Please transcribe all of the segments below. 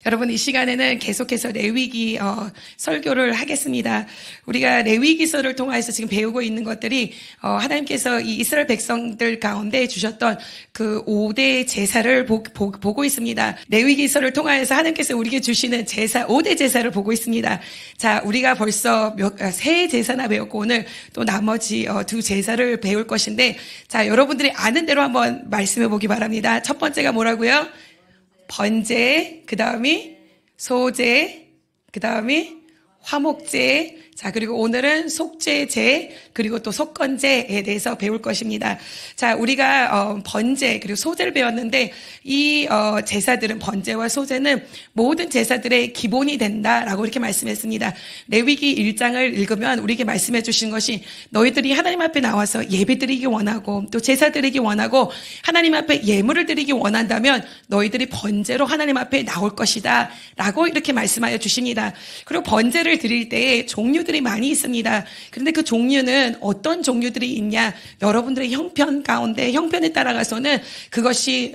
여러분, 이 시간에는 계속해서 레위기 설교를 하겠습니다. 우리가 레위기서를 통해서 지금 배우고 있는 것들이 하나님께서 이 이스라엘 백성들 가운데 주셨던 그 5대 제사를 보고 있습니다. 레위기서를 통해서 하나님께서 우리에게 주시는 제사, 5대 제사를 보고 있습니다. 자, 우리가 벌써 세 제사나 배웠고 오늘 또 나머지 2 제사를 배울 것인데, 자, 여러분들이 아는 대로 한번 말씀해 보기 바랍니다. 첫 번째가 뭐라고요? 번제, 그 다음이 소제, 그 다음이 화목제, 자, 그리고 오늘은 속죄제, 그리고 또 속건제에 대해서 배울 것입니다. 자, 우리가 번제 그리고 소제를 배웠는데 이 제사들은, 번제와 소제는 모든 제사들의 기본이 된다라고 이렇게 말씀했습니다. 레위기 1장을 읽으면 우리에게 말씀해 주신 것이, 너희들이 하나님 앞에 나와서 예배드리기 원하고 또 제사드리기 원하고 하나님 앞에 예물을 드리기 원한다면 너희들이 번제로 하나님 앞에 나올 것이다 라고 이렇게 말씀하여 주십니다. 그리고 번제를 드릴 때에 종류들이 많이 있습니다. 그런데 그 종류는 어떤 종류들이 있냐, 여러분들의 형편 가운데, 형편에 따라가서는 그것이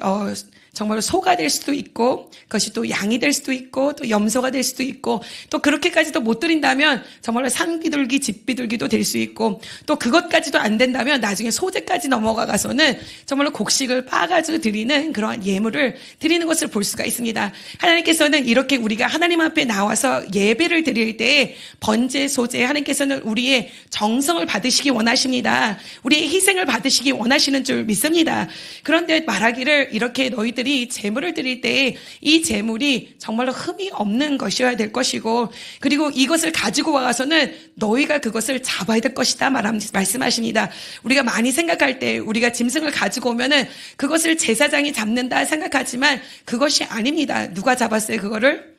정말로 소가 될 수도 있고, 그것이 또 양이 될 수도 있고, 또 염소가 될 수도 있고, 또 그렇게까지도 못 드린다면 정말로 산비둘기, 집비둘기도 될 수 있고, 또 그것까지도 안 된다면 나중에 소제까지 넘어가서는 정말로 곡식을 빻아가지고 드리는 그러한 예물을 드리는 것을 볼 수가 있습니다. 하나님께서는 이렇게 우리가 하나님 앞에 나와서 예배를 드릴 때 번제, 소제, 하나님께서는 우리의 정성을 받으시기 원하십니다. 우리의 희생을 받으시기 원하시는 줄 믿습니다. 그런데 말하기를, 이렇게 너희들 제물을 드릴 때 이 제물이 정말로 흠이 없는 것이어야 될 것이고, 그리고 이것을 가지고 와서는 너희가 그것을 잡아야 될 것이다 말씀하십니다. 우리가 많이 생각할 때 우리가 짐승을 가지고 오면은 그것을 제사장이 잡는다 생각하지만 그것이 아닙니다. 누가 잡았어요? 그거를?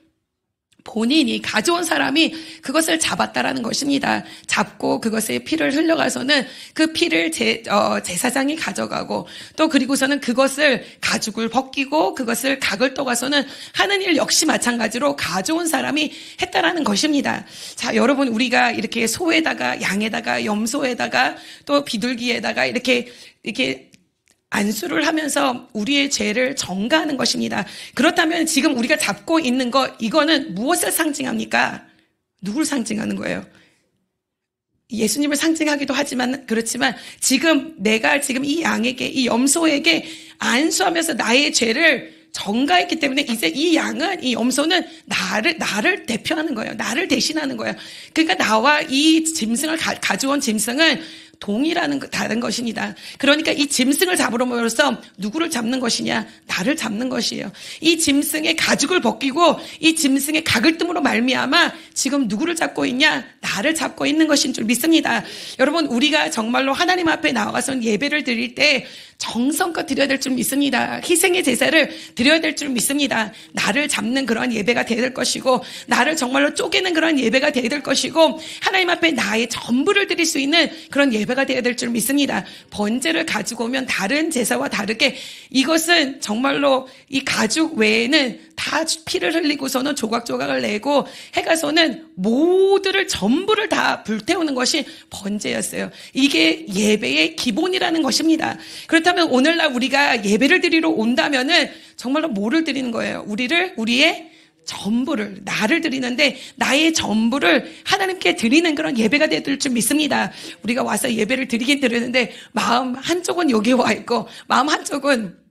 본인이, 가져온 사람이 그것을 잡았다라는 것입니다. 잡고 그것에 피를 흘려가서는 그 피를 제사장이 가져가고, 또 그리고서는 그것을 가죽을 벗기고 그것을 각을 떠가서는 하는 일 역시 마찬가지로 가져온 사람이 했다라는 것입니다. 자, 여러분, 우리가 이렇게 소에다가 양에다가 염소에다가 또 비둘기에다가 이렇게 안수를 하면서 우리의 죄를 전가하는 것입니다. 그렇다면 지금 우리가 잡고 있는 것, 이거는 무엇을 상징합니까? 누구를 상징하는 거예요? 예수님을 상징하기도 하지만, 그렇지만 지금 내가 지금 이 양에게, 이 염소에게 안수하면서 나의 죄를 전가했기 때문에 이제 이 양은, 이 염소는 나를 대표하는 거예요. 나를 대신하는 거예요. 그러니까 나와 이 짐승을 가져온 짐승은 다른 것입니다. 그러니까 이 짐승을 잡으로써 누구를 잡는 것이냐? 나를 잡는 것이에요. 이 짐승의 가죽을 벗기고 이 짐승의 각을 뜸으로 말미암아 지금 누구를 잡고 있냐? 나를 잡고 있는 것인 줄 믿습니다. 여러분, 우리가 정말로 하나님 앞에 나와서 예배를 드릴 때 정성껏 드려야 될 줄 믿습니다. 희생의 제사를 드려야 될 줄 믿습니다. 나를 잡는 그런 예배가 되어야 될 것이고, 나를 정말로 쪼개는 그런 예배가 되어야 될 것이고, 하나님 앞에 나의 전부를 드릴 수 있는 그런 예배가 되어야 될 줄 믿습니다. 번제를 가지고 오면 다른 제사와 다르게 이것은 정말로 이 가죽 외에는 다 피를 흘리고서는 조각조각을 내고 해가서는 모두를 전부를 다 불태우는 것이 번제였어요. 이게 예배의 기본이라는 것입니다. 그렇다면 오늘날 우리가 예배를 드리러 온다면은 정말로 뭐를 드리는 거예요? 우리의 전부를, 나를 드리는데 나의 전부를 하나님께 드리는 그런 예배가 될 줄 믿습니다. 우리가 와서 예배를 드리긴 드리는데 마음 한쪽은 여기 와 있고 마음 한쪽은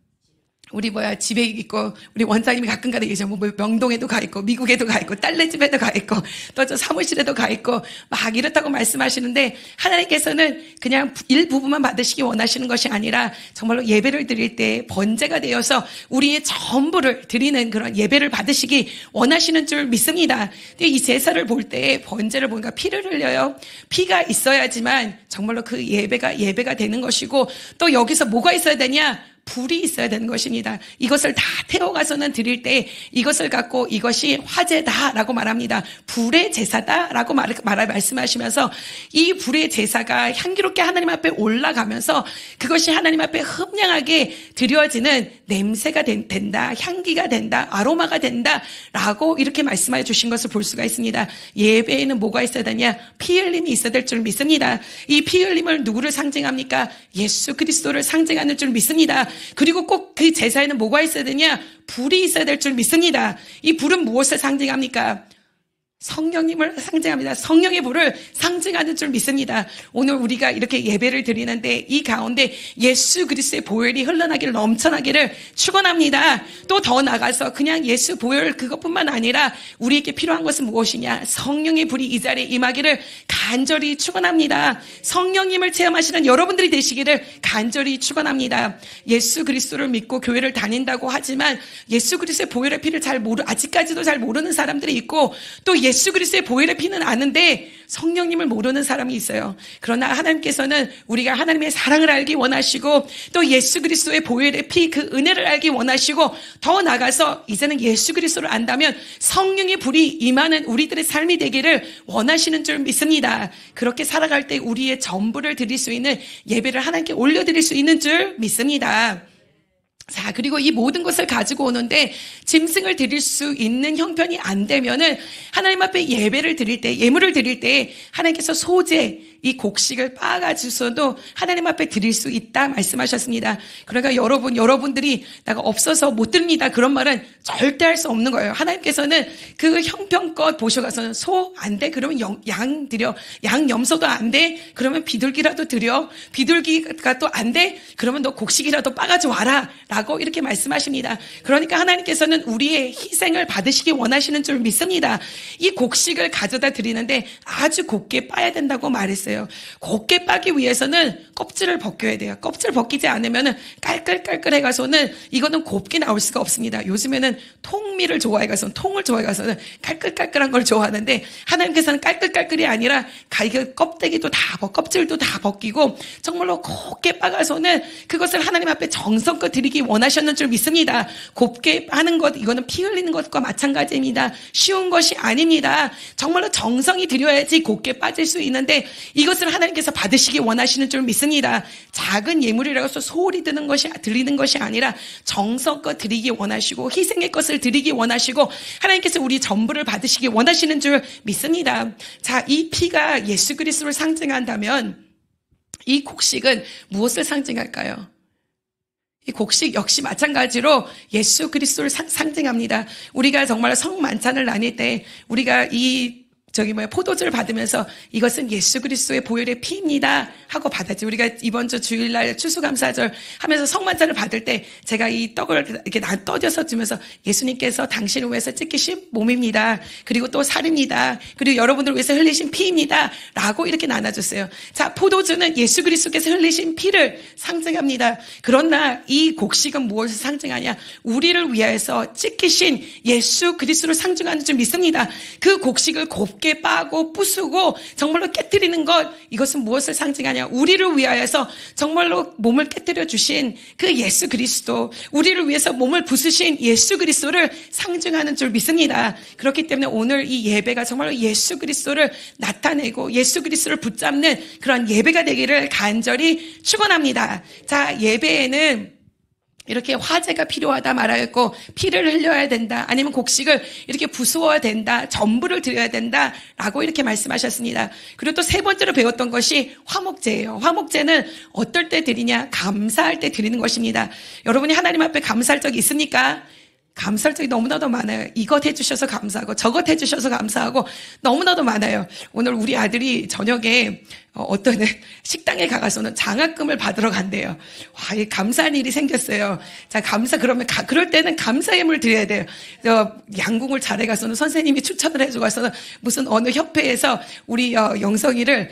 집에 있고, 우리 원장님이 가끔가다 계셔. 명동에도 가 있고, 미국에도 가 있고, 딸네 집에도 가 있고, 또 저 사무실에도 가 있고, 막 이렇다고 말씀하시는데, 하나님께서는 그냥 일부분만 받으시기 원하시는 것이 아니라, 정말로 예배를 드릴 때 번제가 되어서 우리의 전부를 드리는 그런 예배를 받으시기 원하시는 줄 믿습니다. 근데 이 제사를 볼 때, 번제를 보니까 피를 흘려요. 피가 있어야지만, 정말로 그 예배가 되는 것이고, 또 여기서 뭐가 있어야 되냐? 불이 있어야 되는 것입니다. 이것을 다 태워가서는 드릴 때 이것을 갖고 이것이 화제다라고 말합니다. 불의 제사다라고 말씀하시면서 이 불의 제사가 향기롭게 하나님 앞에 올라가면서 그것이 하나님 앞에 흠량하게 드려지는 냄새가 된다, 향기가 된다, 아로마가 된다라고 이렇게 말씀해 주신 것을 볼 수가 있습니다. 예배에는 뭐가 있어야 되냐? 피 흘림이 있어야 될 줄 믿습니다. 이 피 흘림을 누구를 상징합니까? 예수 그리스도를 상징하는 줄 믿습니다. 그리고 꼭 그 제사에는 뭐가 있어야 되냐? 불이 있어야 될 줄 믿습니다. 이 불은 무엇을 상징합니까? 성령님을 상징합니다. 성령의 불을 상징하는 줄 믿습니다. 오늘 우리가 이렇게 예배를 드리는데 이 가운데 예수 그리스도의 보혈이 흘러나기를 넘쳐나기를 축원합니다. 또 더 나가서 그냥 예수 보혈 그것뿐만 아니라 우리에게 필요한 것은 무엇이냐? 성령의 불이 이 자리에 임하기를 간절히 축원합니다. 성령님을 체험하시는 여러분들이 되시기를 간절히 축원합니다. 예수 그리스도를 믿고 교회를 다닌다고 하지만 예수 그리스도의 보혈의 피를 아직까지도 잘 모르는 사람들이 있고 또 예수 그리스도의 보혈의 피는 아는데 성령님을 모르는 사람이 있어요. 그러나 하나님께서는 우리가 하나님의 사랑을 알기 원하시고 또 예수 그리스도의 보혈의 피 그 은혜를 알기 원하시고 더 나가서 이제는 예수 그리스도를 안다면 성령의 불이 임하는 우리들의 삶이 되기를 원하시는 줄 믿습니다. 그렇게 살아갈 때 우리의 전부를 드릴 수 있는 예배를 하나님께 올려드릴 수 있는 줄 믿습니다. 자, 그리고 이 모든 것을 가지고 오는데 짐승을 드릴 수 있는 형편이 안 되면은 하나님 앞에 예배를 드릴 때, 예물을 드릴 때 하나님께서 소재, 이 곡식을 빻아주셔도 하나님 앞에 드릴 수 있다 말씀하셨습니다. 그러니까 여러분들이 내가 없어서 못 드립니다. 그런 말은 절대 할 수 없는 거예요. 하나님께서는 그 형편껏 보셔가서는 소 안 돼? 그러면 양 드려. 양 염소도 안 돼? 그러면 비둘기라도 드려. 비둘기가 또 안 돼? 그러면 너 곡식이라도 빻아줘 와라. 라고 이렇게 말씀하십니다. 그러니까 하나님께서는 우리의 희생을 받으시기 원하시는 줄 믿습니다. 이 곡식을 가져다 드리는데 아주 곱게 빻아야 된다고 말했어요. 곱게 빻기 위해서는 껍질을 벗겨야 돼요. 껍질 벗기지 않으면 깔끌깔끌해 가서는 이거는 곱게 나올 수가 없습니다. 요즘에는 통미를 좋아해 가서는 통을 좋아해 가서는 깔끌깔끌한 걸 좋아하는데 하나님께서는 깔끌깔끌이 아니라 껍데기도 다 껍질도 다 벗기고 정말로 곱게 빻아서는 그것을 하나님 앞에 정성껏 드리기 원하셨는 줄 믿습니다. 곱게 하는 것 이거는 피 흘리는 것과 마찬가지입니다. 쉬운 것이 아닙니다. 정말로 정성이 들여야지 곱게 빠질 수 있는데 이것을 하나님께서 받으시기 원하시는 줄 믿습니다. 작은 예물이라고 해서 소홀히 드리는 것이 아니라 정성껏 드리기 원하시고 희생의 것을 드리기 원하시고 하나님께서 우리 전부를 받으시기 원하시는 줄 믿습니다. 자, 이 피가 예수 그리스도를 상징한다면 이 곡식은 무엇을 상징할까요? 이 곡식 역시 마찬가지로 예수 그리스도를 상징합니다. 우리가 정말 성만찬을 나눌 때 우리가 포도주를 받으면서 이것은 예수 그리스도의 보혈의 피입니다 하고 받았지. 우리가 이번 주 주일날 추수감사절 하면서 성만찬을 받을 때 제가 이 떡을 이렇게 떠져서 주면서 예수님께서 당신을 위해서 찢기신 몸입니다. 그리고 또 살입니다. 그리고 여러분들을 위해서 흘리신 피입니다 라고 이렇게 나눠줬어요. 자, 포도주는 예수 그리스도께서 흘리신 피를 상징합니다. 그러나 이 곡식은 무엇을 상징하냐? 우리를 위하여서 찢기신 예수 그리스도를 상징하는 줄 믿습니다. 그 곡식을 곱게 빠고 부수고 정말로 깨뜨리는 것, 이것은 무엇을 상징하냐? 우리를 위하여서 정말로 몸을 깨뜨려 주신 그 예수 그리스도, 우리를 위해서 몸을 부수신 예수 그리스도를 상징하는 줄 믿습니다. 그렇기 때문에 오늘 이 예배가 정말로 예수 그리스도를 나타내고 예수 그리스도를 붙잡는 그런 예배가 되기를 간절히 축원합니다. 자, 예배에는 이렇게 화제가 필요하다 말하였고 피를 흘려야 된다. 아니면 곡식을 이렇게 부수어야 된다. 전부를 드려야 된다. 라고 이렇게 말씀하셨습니다. 그리고 또 세 번째로 배웠던 것이 화목제예요. 화목제는 어떨 때 드리냐? 감사할 때 드리는 것입니다. 여러분이 하나님 앞에 감사할 적이 있습니까? 감사할 적이 너무나도 많아요. 이것 해주셔서 감사하고 저것 해주셔서 감사하고 너무나도 많아요. 오늘 우리 아들이 저녁에 어떤 식당에 가서는 장학금을 받으러 간대요. 와, 이 감사한 일이 생겼어요. 자, 그러면 그럴 때는 감사 예물 드려야 돼요. 양궁을 잘해 가서는 선생님이 추천을 해줘 가서는 무슨 어느 협회에서 우리 영성이를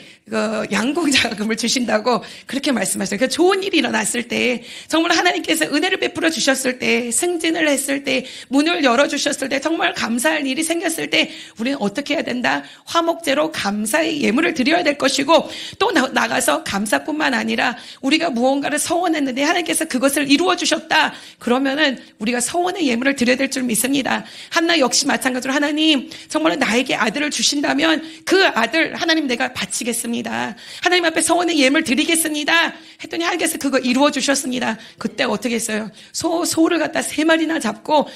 양궁 장학금을 주신다고 그렇게 말씀하셨어요. 그러니까 좋은 일이 일어났을 때, 정말 하나님께서 은혜를 베풀어 주셨을 때, 승진을 했을 때, 문을 열어주셨을 때, 정말 감사할 일이 생겼을 때 우리는 어떻게 해야 된다? 화목제로 감사의 예물을 드려야 될 것이고, 또 나가서 감사뿐만 아니라 우리가 무언가를 서원했는데 하나님께서 그것을 이루어 주셨다. 그러면은 우리가 서원의 예물을 드려야 될 줄 믿습니다. 한나 역시 마찬가지로 하나님 정말 나에게 아들을 주신다면 그 아들 하나님 내가 바치겠습니다. 하나님 앞에 서원의 예물 드리겠습니다. 했더니 하나님께서 그거 이루어 주셨습니다. 그때 어떻게 했어요? 소를 갖다 3마리나 잡고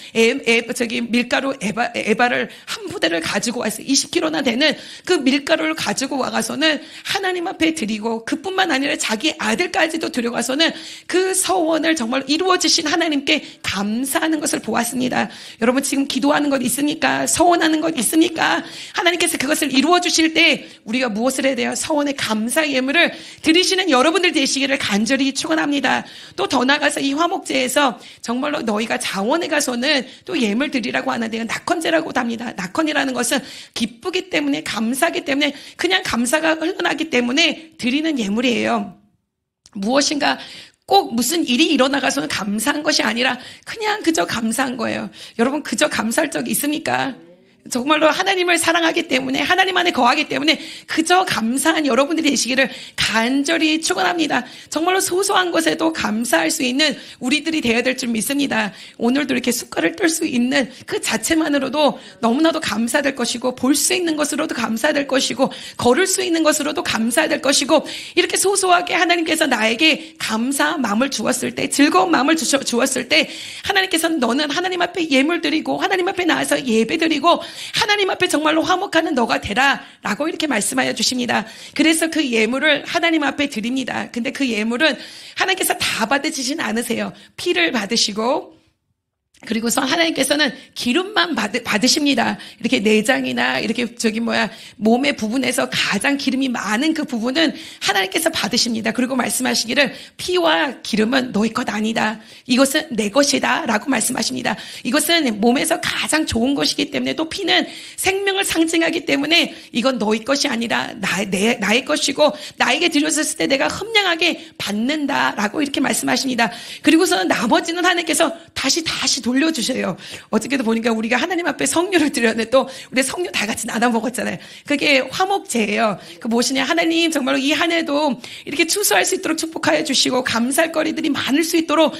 밀가루 에바를 한 부대를 가지고 왔어요. 20kg나 되는 그 밀가루를 가지고 와가서는 하나님 앞에 드리고 그뿐만 아니라 자기 아들까지도 들여가서는 그 서원을 정말 이루어 주신 하나님께 감사하는 것을 보았습니다. 여러분 지금 기도하는 것 있습니까? 서원하는 것 있습니까? 하나님께서 그것을 이루어 주실 때 우리가 무엇을 해야 돼요? 서원의 감사 예물을 드리시는 여러분들 되시기를 간절히 축원합니다. 또 더 나아가서 이 화목제에서 정말로 너희가 자원에 가서는 또 예물 드리라고 하는데요. 낙헌제라고도 합니다. 낙헌이라는 것은 기쁘기 때문에 감사하기 때문에 그냥 감사가 흘러나기 때문에 드리는 예물이에요. 무엇인가 꼭 무슨 일이 일어나가서는 감사한 것이 아니라 그냥 그저 감사한 거예요. 여러분 그저 감사할 적 있습니까? 정말로 하나님을 사랑하기 때문에 하나님 안에 거하기 때문에 그저 감사한 여러분들이 되시기를 간절히 축원합니다. 정말로 소소한 것에도 감사할 수 있는 우리들이 되어야 될 줄 믿습니다. 오늘도 이렇게 숟갈을 뜰 수 있는 그 자체만으로도 너무나도 감사될 것이고 볼 수 있는 것으로도 감사될 것이고 걸을 수 있는 것으로도 감사될 것이고 이렇게 소소하게 하나님께서 나에게 감사한 마음을 주었을 때 즐거운 마음을 주었을 때 하나님께서는 너는 하나님 앞에 예물 드리고 하나님 앞에 나와서 예배 드리고 하나님 앞에 정말로 화목하는 너가 되라 라고 이렇게 말씀하여 주십니다. 그래서 그 예물을 하나님 앞에 드립니다. 근데 그 예물은 하나님께서 다 받으시진 않으세요. 피를 받으시고 그리고서 하나님께서는 기름만 받으십니다. 이렇게 내장이나 이렇게 몸의 부분에서 가장 기름이 많은 그 부분은 하나님께서 받으십니다. 그리고 말씀하시기를 피와 기름은 너희 것 아니다. 이것은 내 것이다 라고 말씀하십니다. 이것은 몸에서 가장 좋은 것이기 때문에 또 피는 생명을 상징하기 때문에 이건 너희 것이 아니라 나의 것이고 나에게 드렸을 때 내가 흠량하게 받는다라고 이렇게 말씀하십니다. 그리고서는 나머지는 하나님께서 다시 돌려주셔요. 어저께도 보니까 우리가 하나님 앞에 성료를 드렸는데 또 우리 성료 다 같이 나눠 먹었잖아요. 그게 화목제예요. 그 무엇이냐 하나님 정말로 이 한 해도 이렇게 추수할 수 있도록 축복하여 주시고 감사할 거리들이 많을 수 있도록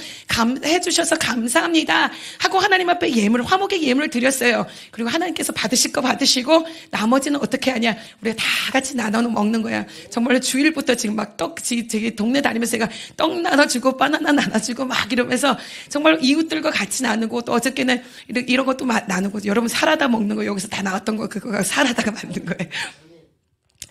해주셔서 감사합니다 하고 하나님 앞에 화목의 예물을 드렸어요. 그리고 하나님께서 받으실 거 받으시고 나머지는 어떻게 하냐 우리가 다 같이 나눠 먹는 거야. 정말로 주일부터 지금 막 저기 동네 다니면서 제가 떡 나눠주고 바나나 나눠주고 막 이러면서 정말 이웃들과 같이 나누고 또 어저께는 이런 것도 나누고 여러분 사라다 먹는 거 여기서 다 나왔던 거 그거 사라다가 만든 거예요.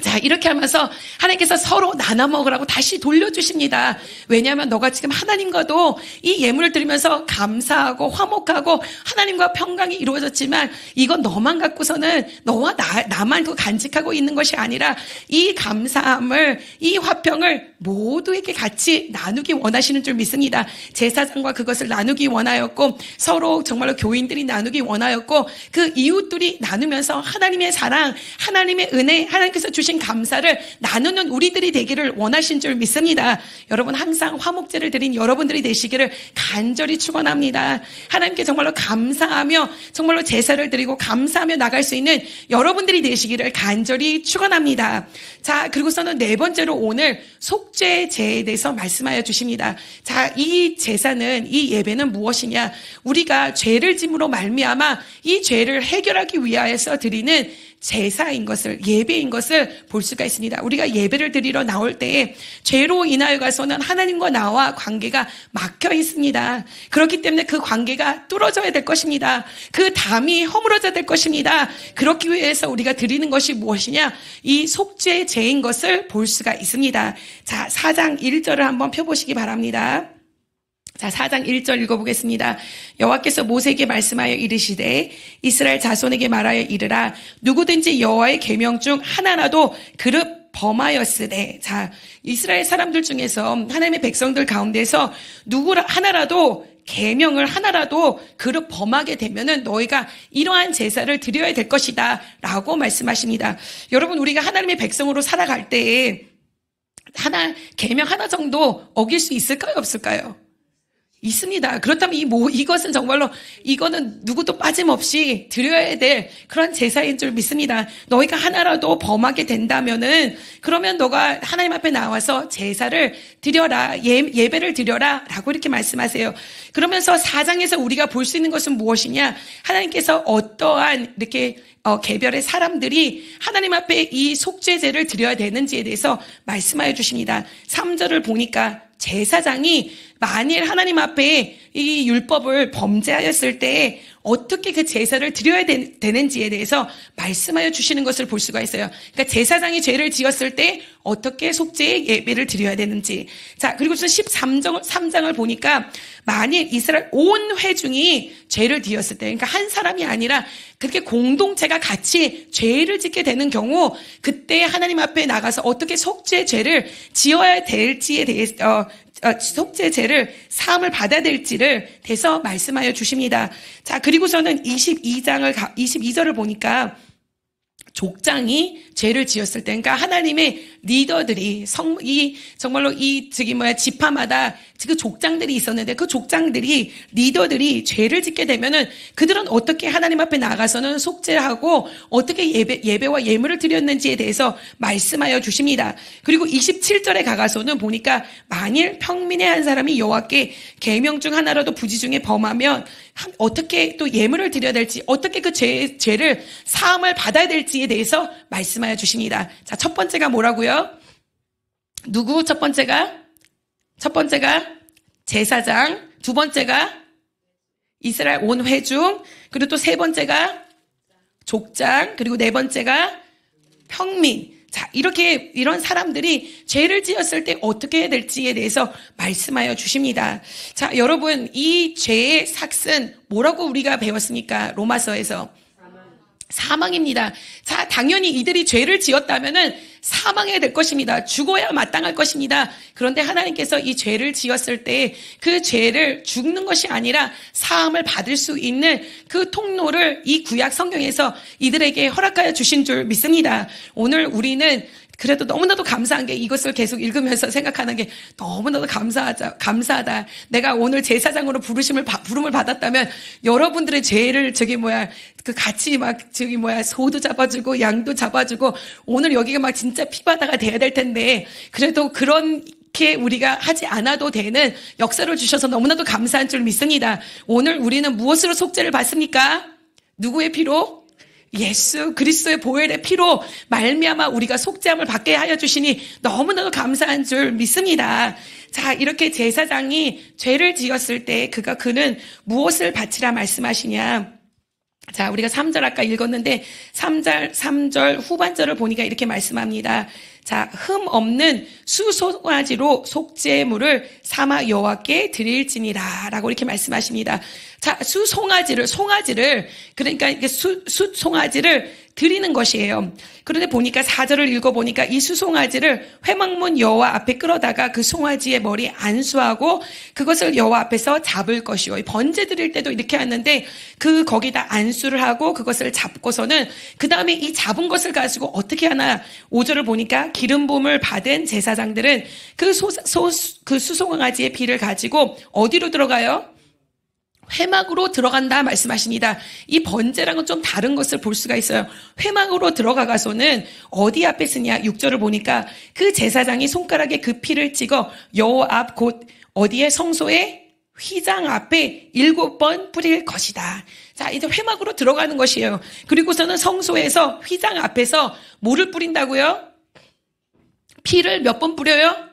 자, 이렇게 하면서 하나님께서 서로 나눠 먹으라고 다시 돌려주십니다. 왜냐하면 너가 지금 하나님과도 이 예물을 드리면서 감사하고 화목하고 하나님과 평강이 이루어졌지만 이건 너만 갖고서는 너와 나만 그 간직하고 있는 것이 아니라 이 감사함을 이 화평을 모두에게 같이 나누기 원하시는 줄 믿습니다. 제사장과 그것을 나누기 원하였고 서로 정말로 교인들이 나누기 원하였고 그 이웃들이 나누면서 하나님의 사랑, 하나님의 은혜, 하나님께서 주신 감사를 나누는 우리들이 되기를 원하신 줄 믿습니다. 여러분 항상 화목제를 드린 여러분들이 되시기를 간절히 축원합니다. 하나님께 정말로 감사하며 정말로 제사를 드리고 감사하며 나갈 수 있는 여러분들이 되시기를 간절히 축원합니다. 자, 그리고서는 네 번째로 오늘 속죄제에 대해서 말씀하여 주십니다. 자, 이 제사는 이 예배는 무엇이냐? 우리가 죄를 짐으로 말미암아 이 죄를 해결하기 위하여서 드리는 제사인 것을 예배인 것을 볼 수가 있습니다. 우리가 예배를 드리러 나올 때에 죄로 인하여 가서는 하나님과 나와 관계가 막혀 있습니다. 그렇기 때문에 그 관계가 뚫어져야 될 것입니다. 그 담이 허물어져야 될 것입니다. 그렇기 위해서 우리가 드리는 것이 무엇이냐? 이 속죄제인 것을 볼 수가 있습니다. 자, 4장 1절을 한번 펴보시기 바랍니다. 자, 4장 1절 읽어보겠습니다. 여호와께서 모세에게 말씀하여 이르시되 이스라엘 자손에게 말하여 이르라 누구든지 여호와의 계명 중 하나라도 그릇 범하였으되. 자, 이스라엘 사람들 중에서 하나님의 백성들 가운데서 하나라도 계명을 하나라도 그릇 범하게 되면은 너희가 이러한 제사를 드려야 될 것이다 라고 말씀하십니다. 여러분 우리가 하나님의 백성으로 살아갈 때에 계명 하나 정도 어길 수 있을까요 없을까요? 있습니다. 그렇다면 이것은 정말로 이거는 누구도 빠짐없이 드려야 될 그런 제사인 줄 믿습니다. 너희가 하나라도 범하게 된다면은 그러면 너가 하나님 앞에 나와서 제사를 드려라, 예배를 드려라 라고 이렇게 말씀하세요. 그러면서 4장에서 우리가 볼 수 있는 것은 무엇이냐? 하나님께서 어떠한 이렇게 개별의 사람들이 하나님 앞에 이 속죄제를 드려야 되는지에 대해서 말씀하여 주십니다. 3절을 보니까 제사장이 만일 하나님 앞에 이 율법을 범죄하였을 때 어떻게 그 제사를 드려야 되는지에 대해서 말씀하여 주시는 것을 볼 수가 있어요. 그러니까 제사장이 죄를 지었을 때 어떻게 속죄의 예배를 드려야 되는지. 자, 그리고서 13장을 보니까 만일 이스라엘 온 회중이 죄를 지었을 때, 그러니까 한 사람이 아니라 그렇게 공동체가 같이 죄를 짓게 되는 경우, 그때 하나님 앞에 나가서 어떻게 속죄 죄를 지어야 될지에 대해서 속죄 죄를 사함을 받아야 될지를 대해서 말씀하여 주십니다. 자, 그리고서는 22절을 보니까 족장이 죄를 지었을 때, 그러니까 하나님의 리더들이 정말로 지파마다 그 족장들이 있었는데, 그 족장들이 리더들이 죄를 짓게 되면은 그들은 어떻게 하나님 앞에 나가서는 속죄하고 어떻게 예배와 예물을 드렸는지에 대해서 말씀하여 주십니다. 그리고 27절에 가서는 보니까 만일 평민의 한 사람이 여호와께 계명 중 하나라도 부지 중에 범하면 어떻게 또 예물을 드려야 될지, 어떻게 그 죄를 사함을 받아야 될지에 대해서 말씀하여 주십니다. 자, 첫 번째가 뭐라고요? 첫 번째가 제사장, 두 번째가 이스라엘 온 회중, 그리고 또 세 번째가 족장, 그리고 네 번째가 평민. 자, 이런 사람들이 죄를 지었을 때 어떻게 해야 될지에 대해서 말씀하여 주십니다. 자, 여러분, 이 죄의 삭은 뭐라고 우리가 배웠습니까? 로마서에서. 사망입니다. 자, 당연히 이들이 죄를 지었다면은 사망해야 될 것입니다. 죽어야 마땅할 것입니다. 그런데 하나님께서 이 죄를 지었을 때 그 죄를 죽는 것이 아니라 사함을 받을 수 있는 그 통로를 이 구약 성경에서 이들에게 허락하여 주신 줄 믿습니다. 오늘 우리는 그래도 너무나도 감사한 게, 이것을 계속 읽으면서 생각하는 게 너무나도 감사하다. 내가 오늘 제사장으로 부름을 받았다면 여러분들의 죄를 같이 소도 잡아주고 양도 잡아주고 오늘 여기가 막 진짜 피바다가 돼야 될 텐데, 그래도 그렇게 우리가 하지 않아도 되는 역사를 주셔서 너무나도 감사한 줄 믿습니다. 오늘 우리는 무엇으로 속죄를 받습니까? 누구의 피로? 예수 그리스도의 보혈의 피로 말미암아 우리가 속죄함을 받게 하여 주시니 너무나도 감사한 줄 믿습니다. 자, 이렇게 제사장이 죄를 지었을 때 그는 무엇을 바치라 말씀하시냐? 자, 우리가 3절 아까 읽었는데 3절 후반절을 보니까 이렇게 말씀합니다. 자, 흠 없는 수송아지로 속죄물을 삼아 여호와께 드릴지니라 라고 이렇게 말씀하십니다. 자, 송아지를 그러니까 이게 송아지를 드리는 것이에요. 그런데 보니까 4절을 읽어보니까 이 수송아지를 회막문 여호와 앞에 끌어다가 그 송아지의 머리 안수하고 그것을 여호와 앞에서 잡을 것이요. 번제 드릴 때도 이렇게 하는데 거기다 안수를 하고 그것을 잡고서는 그 다음에 이 잡은 것을 가지고 어떻게 하나, 5절을 보니까 기름 부음을 받은 제사장들은 그 수송아지의 피를 가지고 어디로 들어가요? 회막으로 들어간다 말씀하십니다. 이 번제랑은 좀 다른 것을 볼 수가 있어요. 회막으로 들어가서는 어디 앞에 쓰냐? 6절을 보니까 그 제사장이 손가락에 그 피를 찍어 여호와 앞 곧 어디에? 성소의 휘장 앞에 7번 뿌릴 것이다. 자, 이제 회막으로 들어가는 것이에요. 그리고서는 성소에서 휘장 앞에서 뭐를 뿌린다고요? 피를 몇 번 뿌려요?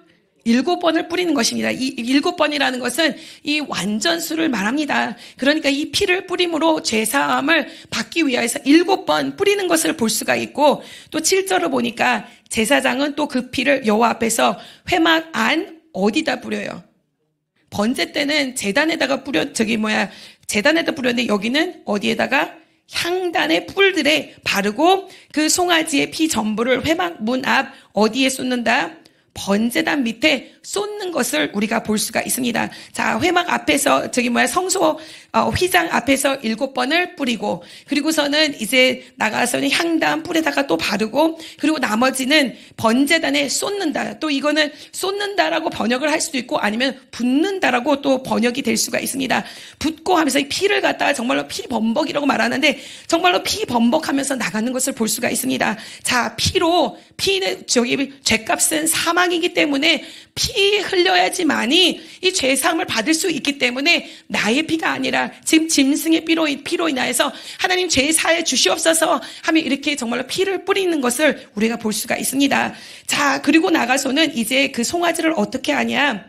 7번을 뿌리는 것입니다. 이 7번이라는 것은 이 완전수를 말합니다. 그러니까 이 피를 뿌림으로 죄사함을 받기 위해서 7번 뿌리는 것을 볼 수가 있고, 또 7절을 보니까 제사장은 또 그 피를 여호와 앞에서 회막 안 어디다 뿌려요? 번제 때는 제단에다 뿌렸는데 여기는 어디에다가? 향단의 뿔들에 바르고 그 송아지의 피 전부를 회막 문 앞 어디에 쏟는다? 번제단 밑에 쏟는 것을 우리가 볼 수가 있습니다. 자, 회막 앞에서 성소 휘장 앞에서 7번을 뿌리고, 그리고서는 이제 나가서는 향단 뿔에다가 또 바르고, 그리고 나머지는 번제단에 쏟는다. 또 이거는 쏟는다라고 번역을 할 수도 있고 아니면 붓는다라고 또 번역이 될 수가 있습니다. 붓고 하면서 이 피를 갖다가 정말로 피 범벅이라고 말하는데 정말로 피 범벅하면서 나가는 것을 볼 수가 있습니다. 자, 피는 죄값은 사망이기 때문에 피 흘려야지만이 이 죄사함을 받을 수 있기 때문에 나의 피가 아니라 지금 짐승의 피로 인하여서 하나님 죄 사해 주시옵소서 하며 이렇게 정말로 피를 뿌리는 것을 우리가 볼 수가 있습니다. 자, 그리고 나가서는 이제 그 송아지를 어떻게 하냐?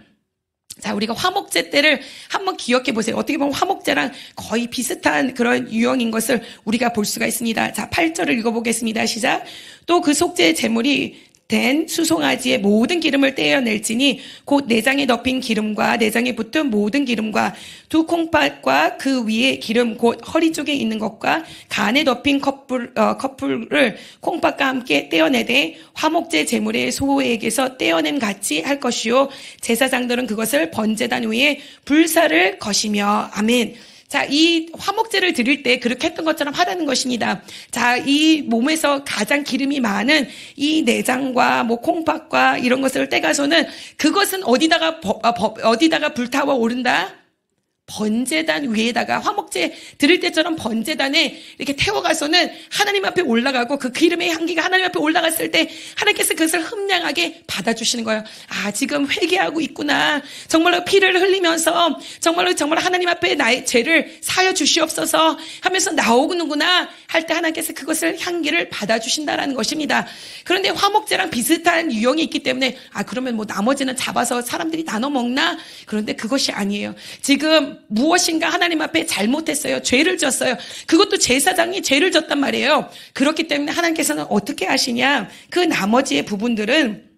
자, 우리가 화목제 때를 한번 기억해 보세요. 어떻게 보면 화목제랑 거의 비슷한 그런 유형인 것을 우리가 볼 수가 있습니다. 자, 8절을 읽어보겠습니다. 시작. 또 그 속죄의 제물이 된 수송아지의 모든 기름을 떼어낼지니 곧 내장에 덮인 기름과 내장에 붙은 모든 기름과 두 콩팥과 그 위에 기름 곧 허리 쪽에 있는 것과 간에 덮인 커플을 콩팥과 함께 떼어내되 화목제 제물의 소에게서 떼어냄 같이 할 것이요 제사장들은 그것을 번제단 위에 불사를 것이며. 아멘. 자, 이 화목제를 드릴 때 그렇게 했던 것처럼 하라는 것입니다. 자, 이 몸에서 가장 기름이 많은 이 내장과 뭐 콩팥과 이런 것을 떼가서는 그것은 어디다가 불타와 오른다? 번제단 위에다가 화목제 드릴 때처럼 번제단에 이렇게 태워가서는 하나님 앞에 올라가고 그 기름의 향기가 하나님 앞에 올라갔을 때 하나님께서 그것을 흠량하게 받아주시는 거예요. 아, 지금 회개하고 있구나. 정말로 피를 흘리면서 정말로 하나님 앞에 나의 죄를 사여 주시옵소서 하면서 나오는구나 할 때 하나님께서 그것을 향기를 받아주신다라는 것입니다. 그런데 화목제랑 비슷한 유형이 있기 때문에 그러면 뭐 나머지는 잡아서 사람들이 나눠 먹나? 그런데 그것이 아니에요. 지금 무엇인가 하나님 앞에 잘못했어요. 죄를 졌어요. 그것도 제사장이 죄를 졌단 말이에요. 그렇기 때문에 하나님께서는 어떻게 하시냐? 그 나머지의 부분들은